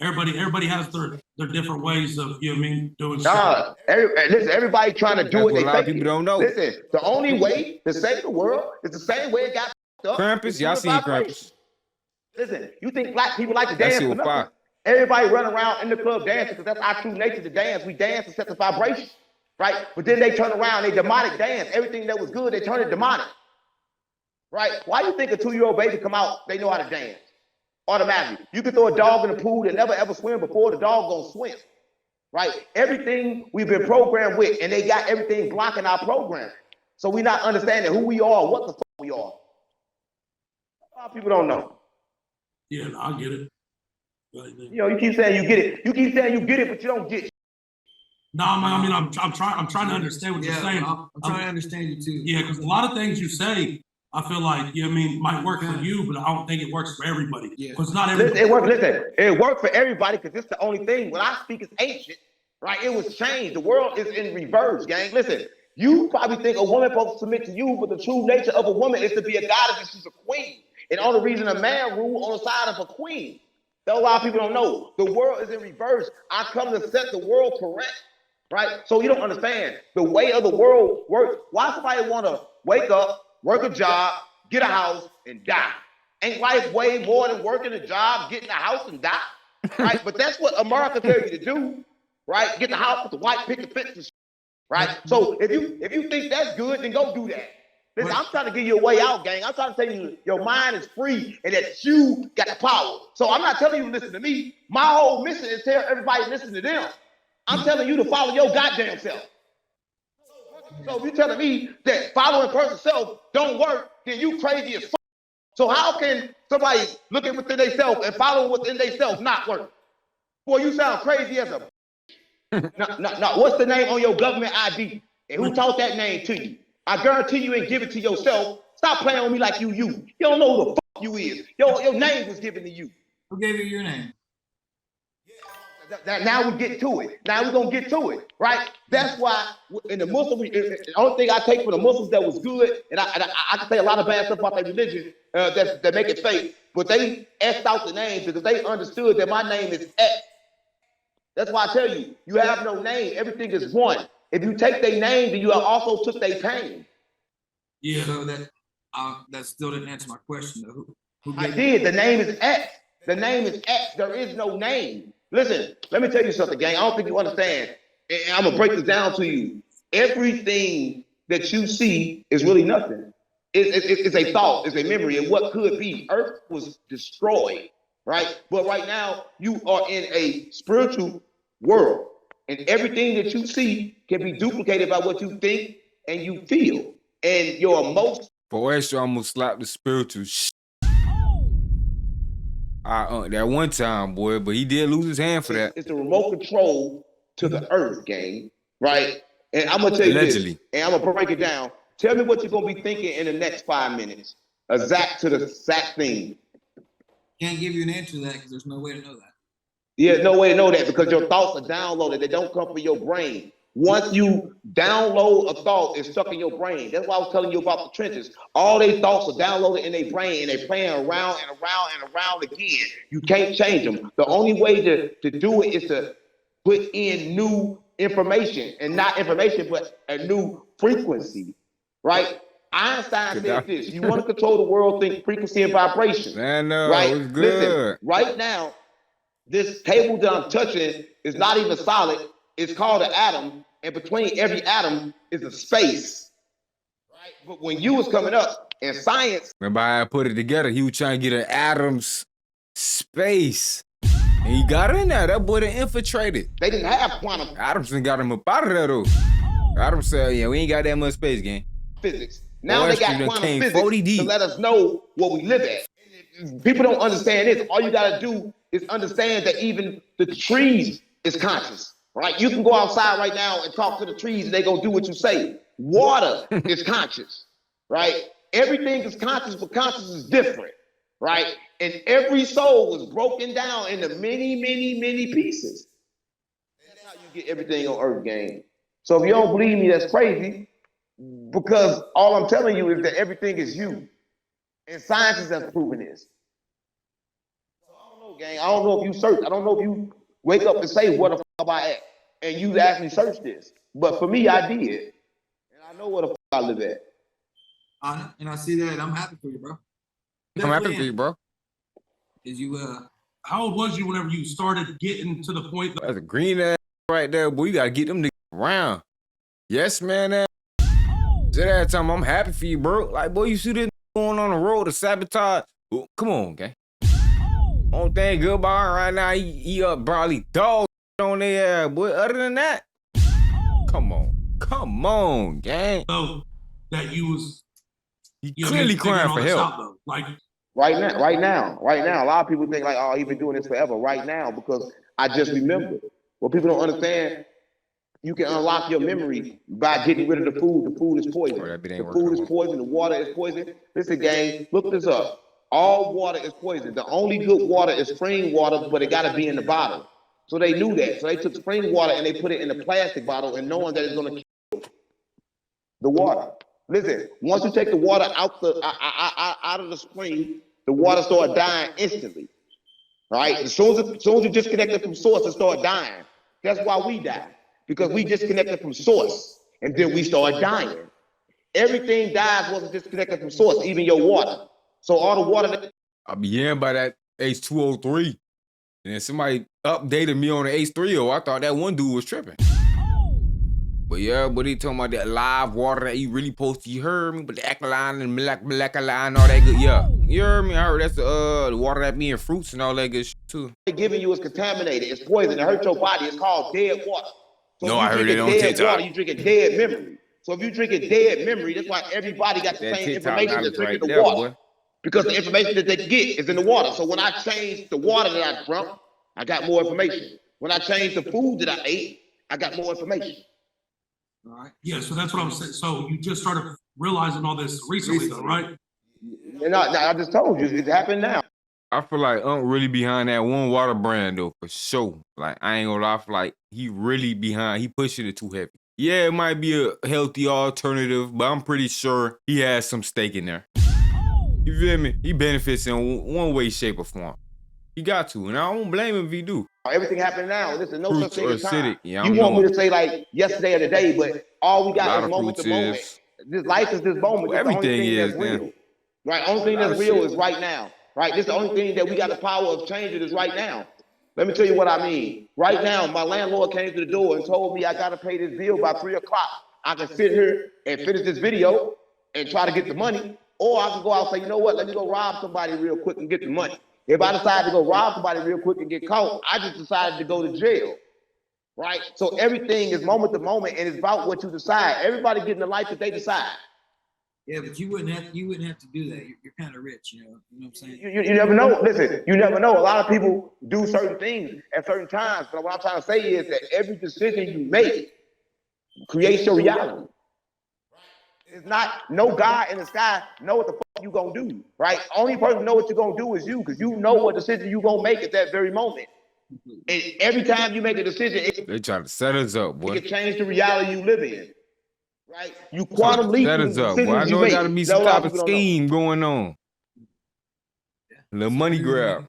Everybody has their different ways of, you know what I mean, doing
Nah, listen, everybody trying to do it.
That's what
They
a lot of
fake
people
it.
don't know.
Listen, the only way to save the world is the same way it got up.
Krampus, y'all seen Krampus?
Listen, you think black people like to
That
dance
shit
for
was
nothing?
fire.
Everybody run around in the club dancing because that's our true nature to dance. We dance to set the vibration, right? But then they turn around, they demonic dance. Everything that was good, they turn it demonic, right? Why do you think a 2-year-old baby come out, they know how to dance? Automatically. You can throw a dog in the pool that never ever swim before, the dog gonna swim, right? Everything we've been programmed with, and they got everything blocking our program. So we're not understanding who we are, what the fuck we are. A lot of people don't know.
Yeah, no, I get it. But,
You know, you keep saying you get it. You keep saying you get it, but you don't get it.
no, I mean, I'm trying to understand what you're saying.
I'm trying to understand you too.
Yeah, because a lot of things you say, I feel like, you know what I mean, might work for you, but I don't think it works for everybody.
Yeah.
Because not everybody.
It worked for everybody because it's the only thing. When I speak is ancient, right? It was changed. The world is in reverse, gang. Listen, you probably think a woman supposed to submit to you, but the true nature of a woman is to be a goddess and she's a queen. And only reason a man rule on the side of a queen. That's a lot of people don't know. The world is in reverse. I come to set the world correct, right? So you don't understand the way of the world works. Why somebody want to wake up, work a job, get a house, and die? Ain't life way more than working a job, getting a house, and die? Right? But that's what America tells you to do, right? Get the house with the white picket fence and shit, right? So if you think that's good, then go do that. Listen, I'm trying to give you a way out, gang. I'm trying to tell you your mind is free and that you got the power. So I'm not telling you to listen to me. My whole mission is tell everybody to listen to them. I'm telling you to follow your goddamn self. So if you're telling me that following person's self don't work, then you crazy as fuck. So how can somebody looking within themselves and following within themselves not work? Boy, you sound crazy as a now, what's the name on your government ID? And who taught that name to you? I guarantee you ain't give it to yourself. Stop playing on me like you. You don't know who the fuck you is. Your name was given to you.
Who gave you your name?
Now we get to it. Now we're gonna get to it, right? That's why in the Muslim, the only thing I take from the Muslims that was good, and I can say a lot of bad stuff about their religion that make it fake, but they X'd out the names because they understood that my name is X. That's why I tell you, you have no name. Everything is one. If you take their name, then you also took their pain.
Yeah.
So that still didn't answer my question though. Who
I
gave
did. The name is X. The name is X. There is no name. Listen, let me tell you something, gang. I don't think you understand. And I'm going to break this down to you. Everything that you see is really nothing. It's a thought. It's a memory of what could be. Earth was destroyed, right? But right now, you are in a spiritual world. And everything that you see can be duplicated by what you think and you feel. And your emotions.
For extra, almost slapped the spiritual shit. That one time, boy, but he did lose his hand for that.
It's the remote control to the earth, gang, right? And I'm going to tell you
Allegedly.
this, and I'm going to break it down. Tell me what you're going to be thinking in the next 5 minutes. Exact to the exact thing.
Can't give you an answer to that because there's no way to know that.
Yeah, no way to know that because your thoughts are downloaded. They don't come from your brain. Once you download a thought, it's stuck in your brain. That's why I was telling you about the trenches. All their thoughts are downloaded in their brain, and they're playing around and around and around again. You can't change them. The only way to do it is to put in new information, and not information, but a new frequency, right? Einstein said this: you want to control the world, think frequency and vibration.
Man, no,
right?
it's good.
Listen, right now, this table that I'm touching is not even solid. It's called an atom, and between every atom is a space, right? But when you was coming up in science,
remember how I put it together? He was trying to get an atom's space. And he got in there. That boy done infiltrated.
they didn't have quantum
Adamson got him up out of there, though. Adam said, yeah, we ain't got that much space, gang.
physics. Now
Boy,
they got
you done
quantum
came
physics
40 deep.
to let us know what we live at. People don't understand this. All you gotta do is understand that even the trees is conscious, right? You can go outside right now and talk to the trees and they gonna do what you say. Water is conscious, right? Everything is conscious, but conscious is different, right? And every soul was broken down into many, many, many pieces. That's how you get everything on earth, gang. So if you don't believe me, that's crazy, because all I'm telling you is that everything is you. And scientists have proven this. So I don't know, gang. I don't know if you search. I don't know if you wake up and say, where the fuck am I at? And you actually search this. But for me, I did. And I know where the fuck I live at.
And I see that. I'm happy for you, bro.
I'm happy for you, bro.
Is you
How old was you whenever you started getting to the point that
That's a green ass right there, boy. You gotta get them niggas around. Yes, man. Say that time, I'm happy for you, bro. Like, boy, you see this going on the road to sabotage. Oh, come on, gang. Only thing good about him right now, he up probably dog on their ass, boy. Other than that, come on, gang.
though that you was
He
you know,
clearly
figuring
crying
all
for
this
help.
out, though. Like
Right now. A lot of people think like, oh, he's been doing this forever. Right now, because I just remembered. What people don't understand, you can unlock your memory by getting rid of the food. The food is poison. The food is poison. The water is poison. Listen, gang, look this up. All water is poison. The only good water is spring water, but it got to be in the bottle. So they knew that. So they took spring water and they put it in a plastic bottle, and knowing that it's going to kill the water. Listen, once you take the water out of the spring, the water started dying instantly. Right? As soon as you disconnect it from source, it started dying. That's why we die. Because we disconnected from source, and then we start dying. Everything dies once it's disconnected from source, even your water. So all the water that
I be hearing by that H203. And then somebody updated me on the H30. I thought that one dude was tripping. But yeah, but he talking about that live water that you really supposed to. You heard me? But the alkaline and molecular and all that good. Yeah, you heard me? I heard that's the water that be in fruits and all that good shit too.
they're giving you is contaminated. It's poison. It hurts your body. It's called dead water. So
No,
if you
I heard it on
dead
TikTok.
water, you drinking dead memory. So if you drinking dead memory, that's why everybody got the
That
same
TikTok
information
knowledge
that's drinking
right
the
there,
water.
boy.
Because the information that they get is in the water. So when I changed the water that I drank, I got more information. When I changed the food that I ate, I got more information.
all right?
yeah, so that's what I'm saying. So you just started realizing all this recently, though, right?
And I just told you, it's happening now.
I feel like really behind that one water brand though, for sure. Like I ain't gonna lie, I feel like he really behind. He pushing it too heavy. Yeah, it might be a healthy alternative, but I'm pretty sure he has some stake in there. You feel me? He benefits in one way, shape, or form. He got to, and I don't blame him if he do.
Everything happening now. Listen, no such
Fruits
thing
are
as time.
acidic. Yeah,
You
I'm
want me
knowing.
to say like yesterday or today, but all we
A lot
got is
of
moment to
fruits
moment.
is.
This life is this moment.
Well,
This the only
everything
thing
is,
that's real.
man.
Right? Only thing that's real is right now. Right? This is the only thing that we got the power of changing is right now. Let me tell you what I mean. Right now, my landlord came to the door and told me I got to pay this bill by 3 o'clock. I can sit here and finish this video and try to get the money, or I can go out and say, you know what, let me go rob somebody real quick and get the money. If I decide to go rob somebody real quick and get caught, I just decided to go to jail. Right? So everything is moment to moment, and it's about what you decide. Everybody getting the life that they decide.
Yeah, but you wouldn't have to do that. You're kind of rich, you know what I'm saying?
You never know. Listen, you never know. A lot of people do certain things at certain times. But what I'm trying to say is that every decision you make creates your reality. It's not no God in the sky know what the fuck you gonna do, right? Only person know what you're gonna do is you, because you know what decision you gonna make at that very moment. And every time you make a decision,
They trying to set us up,
it
boy.
can change the reality you live in. Right? You quantum leap
Set
the
us up,
decisions
boy. I
you
know it
make.
got to be
That's
some
what a lot
type
of
of
people don't know.
scheme going on. The money grab.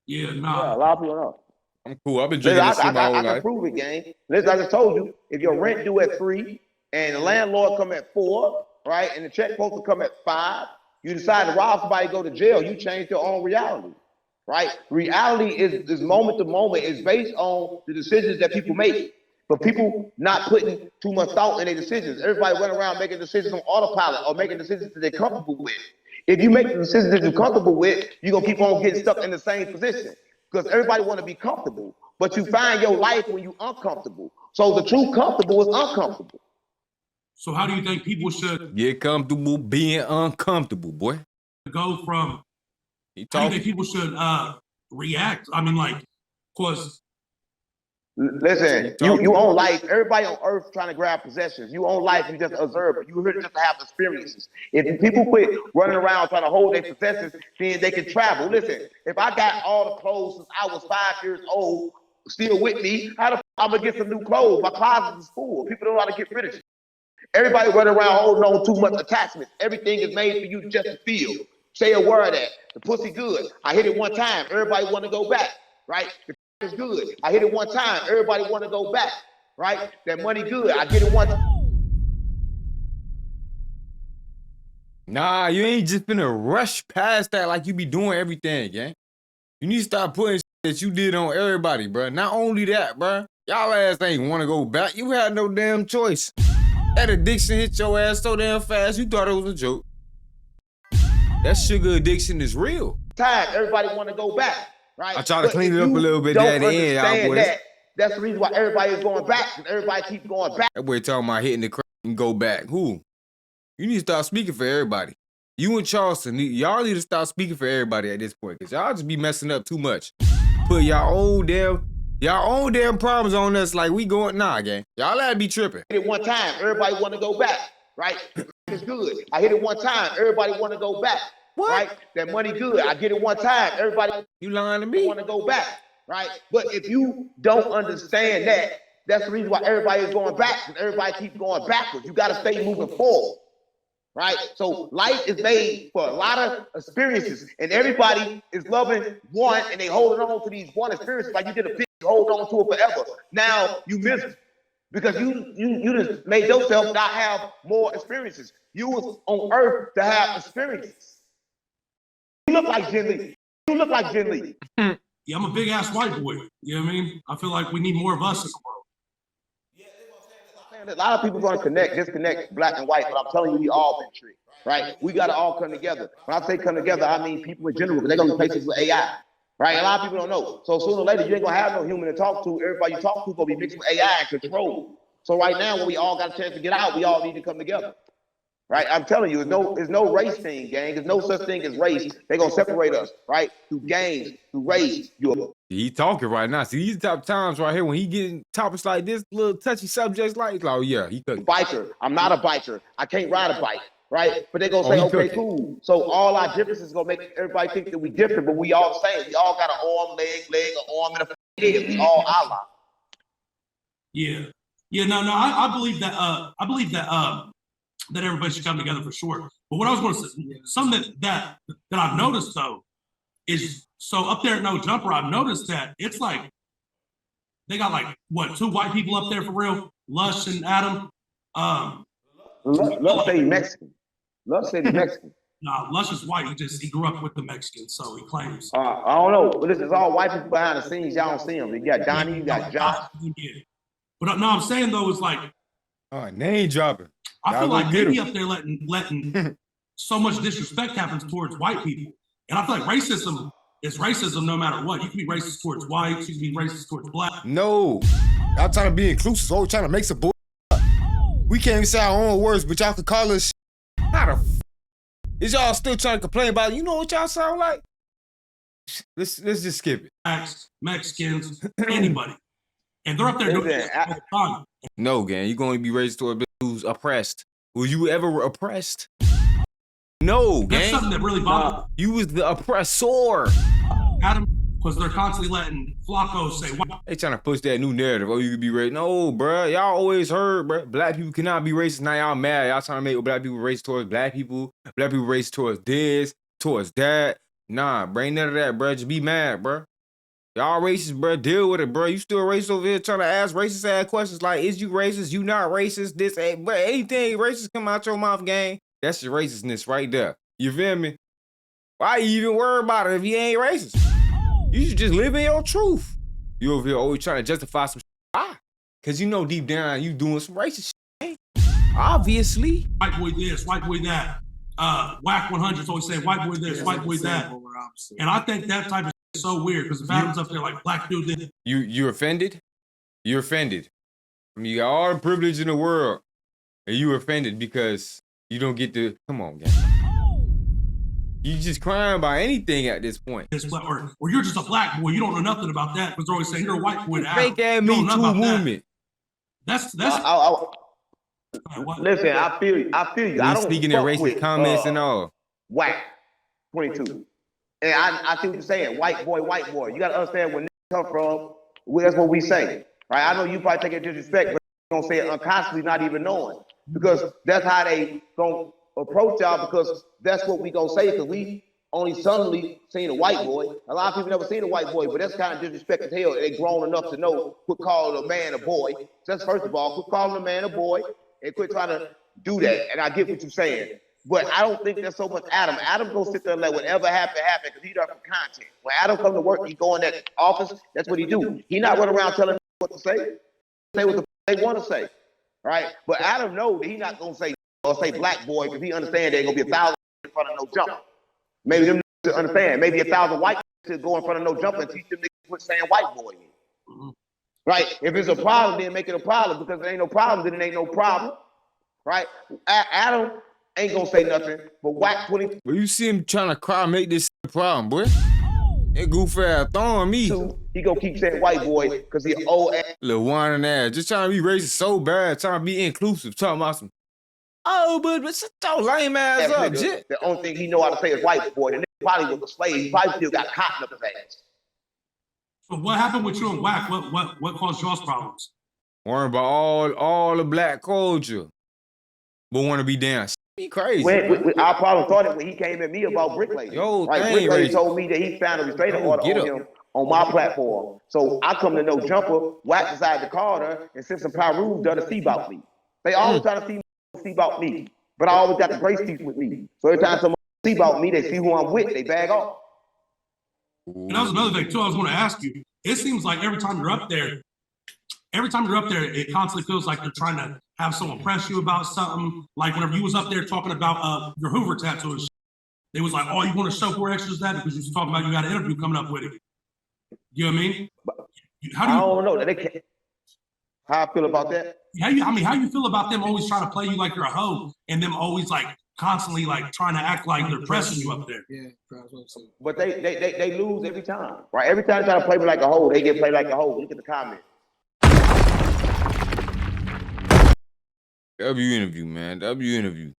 Yeah,
Yeah,
nah.
a lot of people don't know.
I'm cool. I've been
Listen,
drinking this shit my whole
I can
life.
prove it, gang. Listen, I just told you, if your rent due at 3 and the landlord come at 4, right, and the check supposed to come at 5, you decide to rob somebody, go to jail, you change your own reality, right? Reality is moment to moment. It's based on the decisions that people make. But people not putting too much thought in their decisions. Everybody running around making decisions on autopilot or making decisions that they're comfortable with. If you make the decisions that you're comfortable with, you're going to keep on getting stuck in the same position. Because everybody want to be comfortable. But you find your life when you're uncomfortable. So the true comfortable is uncomfortable.
So how do you think people should
Get comfortable being uncomfortable, boy.
go from?
He
How do you
talking.
think people should react? I mean, like, cause
Listen, you own life. Everybody on earth trying to grab possessions. You own life, you just observe it. You here just to have experiences. If people quit running around trying to hold their possessions, then they can travel. Listen, if I got all the clothes since I was 5 years old still with me, how the f I'm gonna get some new clothes? My closet is full. People don't know how to get rid of it. Everybody running around holding on too much attachment. Everything is made for you just to feel. Say a word at the pussy good. I hit it one time. Everybody want to go back, right? The is good. I hit it one time. Everybody want to go back, right? That money good. I get it one time.
Nah, you ain't just finna rush past that like you be doing everything, gang. You need to stop putting shit that you did on everybody, bro. Not only that, bro. Y'all ass ain't want to go back. You had no damn choice. That addiction hit your ass so damn fast, you thought it was a joke. That sugar addiction is real.
Time. Everybody want to go back, right?
I try to clean it up a little bit at the end, y'all boys.
That's the reason why everybody is going back. And everybody keeps going back.
That boy talking about hitting the crack and go back. Who? You need to start speaking for everybody. You and Charleston, y'all need to start speaking for everybody at this point, because y'all just be messing up too much. Put y'all own damn problems on us like we going, nah, gang. Y'all gotta be tripping.
I hit it one time. Everybody want to go back, right? It's good. I hit it one time. Everybody want to go back, right? That money good. I get it one time. Everybody
You lying to me?
want to go back, right? But if you don't understand that, that's the reason why everybody is going back, and everybody keeps going backwards. You got to stay moving forward, right? So life is made for a lot of experiences, and everybody is loving one, and they holding on to these one experiences like you did a fish, you hold on to it forever. Now you miserable because you just made yourself not have more experiences. You was on earth to have experiences. You look like Jen Lee. You look like Jen Lee.
yeah, I'm a big ass white boy. You know what I mean? I feel like we need more of us in the world.
A lot of people going to disconnect black and white, but I'm telling you, we all been tricked, right? We got to all come together. When I say come together, I mean people in general, because they're going to replace us with AI, right? A lot of people don't know. So sooner or later, you ain't going to have no human to talk to. Everybody you talk to going to be mixed with AI and controlled. So right now, when we all got a chance to get out, we all need to come together, right? I'm telling you, there's no race thing, gang. There's no such thing as race. They're going to separate us, right? Through gangs, through race.
He talking right now. See, these top times right here, when he getting topics like this, little touchy subjects like oh yeah, he cooking.
Biker. I'm not a biker. I can't ride a bike, right? But they're going to say,
he
okay,
cooking.
cool. So all our differences is going to make everybody think that we different, but we all the same. We all got an arm, leg, an arm, and a head. We all Allah.
Yeah, yeah. No. I believe that. I believe that. That everybody should come together for sure. But what I was going to say, something that I've noticed though, is so up there at No Jumper, I've noticed that it's like they got like what 2 white people up there for real, Lush and Adam.
Love say he's Mexican. Love say he's Mexican.
Nah, Lush is white. He grew up with the Mexicans, so he claims.
I don't know. But this is all white people behind the scenes. Y'all don't see them. You got Donnie, you got Josh.
Yeah. But no, I'm saying though, it's like
Name dropping.
I feel
Y'all
like
go
they
get
be
'em.
up there letting so much disrespect happens towards white people. And I feel like racism is racism no matter what. You can be racist towards whites, you can be racist towards black.
No, y'all trying to be inclusive, always trying to make some bull. We can't even say our own words, but y'all can call us how the is y'all still trying to complain about it? You know what y'all sound like? Let's just skip it.
Blacks, Mexicans, anybody. And they're up there doing
Listen,
it all the time.
No, gang, you're going to be raised to a bitch who's oppressed. Were you ever oppressed? No,
That's
gang.
something that really bothers
You was the oppressor.
Adam. because they're constantly letting Flacco say,
They trying to push that new narrative. Oh, you could be racist. No, bro. Y'all always heard, bro. Black people cannot be racist. Now y'all mad. Y'all trying to make black people racist towards black people. Black people racist towards this, towards that. Nah, bro. Ain't none of that, bro. Just be mad, bro. Y'all racist, bro. Deal with it, bro. You still racist over here trying to ask racist ass questions like, is you racist? You not racist? This, but anything racist come out your mouth, gang. That's your racistness right there. You feel me? Why you even worry about it if you ain't racist? You should just live in your truth. You over here always trying to justify some shit. Why? Because you know deep down you doing some racist shit. Obviously.
white boy this, white boy that. Wack100 always saying white boy this, white boy that. And I think that type of shit is so weird because if Adam's up there like black dude did.
You offended? You're offended. I mean, you got all the privilege in the world and you offended because you don't get to, come on, guys. You just crying about anything at this point.
Or you're just a black boy. You don't know nothing about that because they're always saying you're a white boy.
Fake ass Me Too movement.
That's.
Listen, I feel you. I don't
speaking in racist comments and all.
Wack100. And I see what you're saying. White boy. You got to understand where niggas come from. That's what we say. Right? I know you probably take it disrespect, but you're going to say it unconsciously, not even knowing. Because that's how they going to approach y'all, because that's what we gonna say, because we only suddenly seen a white boy. A lot of people never seen a white boy, but that's kind of disrespect as hell. They grown enough to know, quit calling a man a boy. Just first of all, quit calling a man a boy and quit trying to do that. And I get what you're saying. But I don't think there's so much Adam. Adam gonna sit there and let whatever happen, because he does for content. When Adam come to work, he go in that office, that's what he do. He not running around telling what to say. Say what they want to say. Right? But Adam knows that he not gonna say or say black boy, because he understands there ain't gonna be 1,000 in front of no jumper. Maybe them niggas understand. Maybe 1,000 white to go in front of no jumper and teach them niggas quit saying white boy. Right? If it's a problem, then make it a problem, because if there ain't no problem, then it ain't no problem. Right? Adam ain't gonna say nothing, but Wack100.
Well, you see him trying to cry, make this a problem, boy. That goofy ass throwing me.
He gonna keep saying white boy because he old ass.
Little whining ass. Just trying to be racist so bad, trying to be inclusive, talking about some. Oh, but shut your lame ass up, shit.
The only thing he know how to say is white boy. The nigga probably was a slave. He probably still got cotton up his ass.
So what happened with you and Wack? What caused y'all's problems?
Worrying about all the black culture, but want to be down. Be crazy.
Our problem started when he came at me about Bricklady.
Yo,
right? Bricklady told me that he found a restraining order on him on my platform. So I come to no jumper. Wack decided to call her and send some Pyru done to see about me. They always try to see about me, but I always got the grace teeth with me. So every time someone see about me, they see who I'm with, they bag off.
And that was another thing too. I was going to ask you. It seems like every time you're up there, it constantly feels like they're trying to have someone press you about something. Like whenever you was up there talking about your Hoover tattoo, they was like, "Oh, you want to show 4 extras that because you was talking about you got an interview coming up with it." You know what I mean?
I don't know. How I feel about that?
How you feel about them always trying to play you like you're a hoe, and them always like constantly like trying to act like they're pressing you up there?
Yeah,
but they lose every time, right? Every time they try to play me like a hoe, they get played like a hoe. Look at the comments.
W interview, man. W interview.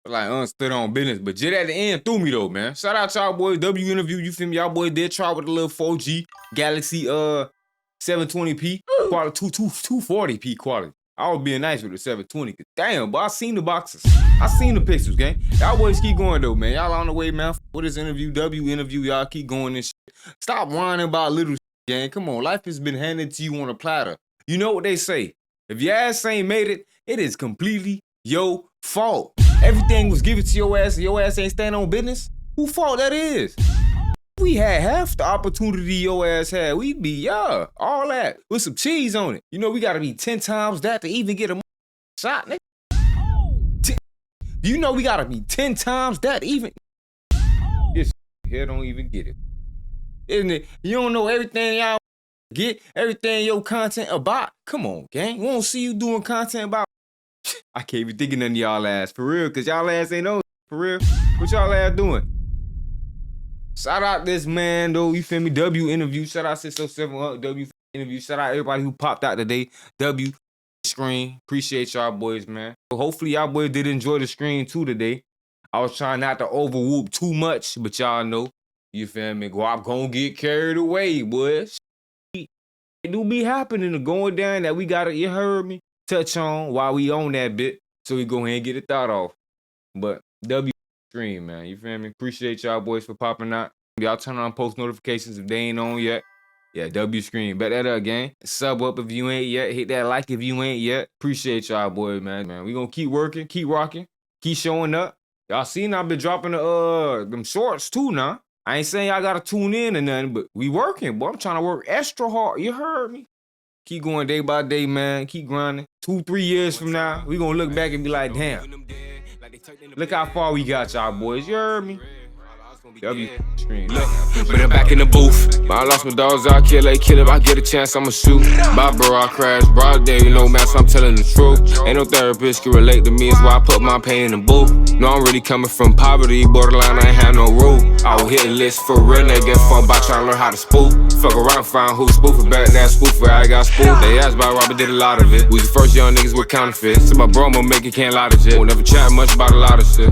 Like stood on business, but just at the end threw me though, man. Shout out to y'all boys. W interview, you feel me? Y'all boys did try with a little 4G Galaxy 720p quality, 240p quality. I was being nice with the 720. Damn, but I seen the boxes. I seen the pictures, gang. Y'all boys keep going though, man. Y'all on the way, man. For this interview, W interview, y'all keep going and shit. Stop whining about little shit, gang. Come on, life has been handed to you on a platter. You know what they say? If your ass ain't made it, it is completely your fault. Everything was given to your ass and your ass ain't stand on business. Who fault that is? We had half the opportunity your ass had. We'd be, all that with some cheese on it. You know, we gotta be 10 times that to even get a shot, nigga. You know we gotta be 10 times that even. This here don't even get it. Isn't it? You don't know everything y'all get, everything your content about. Come on, gang. We won't see you doing content about. I can't even think of none of y'all ass, for real, because y'all ass ain't know, for real. What y'all ass doing? Shout out this man, though, you feel me? W interview. Shout out 607 W interview. Shout out everybody who popped out today. W screen. Appreciate y'all boys, man. So hopefully y'all boys did enjoy the screen too today. I was trying not to overwhoop too much, but y'all know. You feel me? Guap gonna get carried away, boys. It do be happening to going down that we gotta, you heard me, touch on while we on that bit. So we go ahead and get it thought off. But W stream, man. You feel me? Appreciate y'all boys for popping out. Y'all turn on post notifications if they ain't on yet. Yeah, W screen. Bet that up, gang. Sub up if you ain't yet. Hit that like if you ain't yet. Appreciate y'all boys, man. We gonna keep working, keep rocking, keep showing up. Y'all seen I've been dropping them shorts too now. I ain't saying y'all gotta tune in or nothing, but we working, boy. I'm trying to work extra hard. You heard me? Keep going day by day, man. Keep grinding. 2-3 years from now, we gonna look back and be like, damn. Look how far we got, y'all boys. You heard me? W screen.
Look, but I'm back in the booth. I lost my dogs, I'll kill a killer. If I get a chance, I'ma shoot. My bro, I crash, broad day, you know, man, so I'm telling the truth. Ain't no therapist can relate to me, it's why I put my pain in the booth. No, I'm really coming from poverty, borderline, I ain't have no rule. I will hit a list for real, they get fun by trying to learn how to spoof. Fuck around, find who spoofing back, that spoof where I got spoofed. They asked about Robert, did a lot of it. We was the first young niggas with counterfeits. So my bro, I'ma make it, can't lie to shit. Won't never chat much about a lot of shit.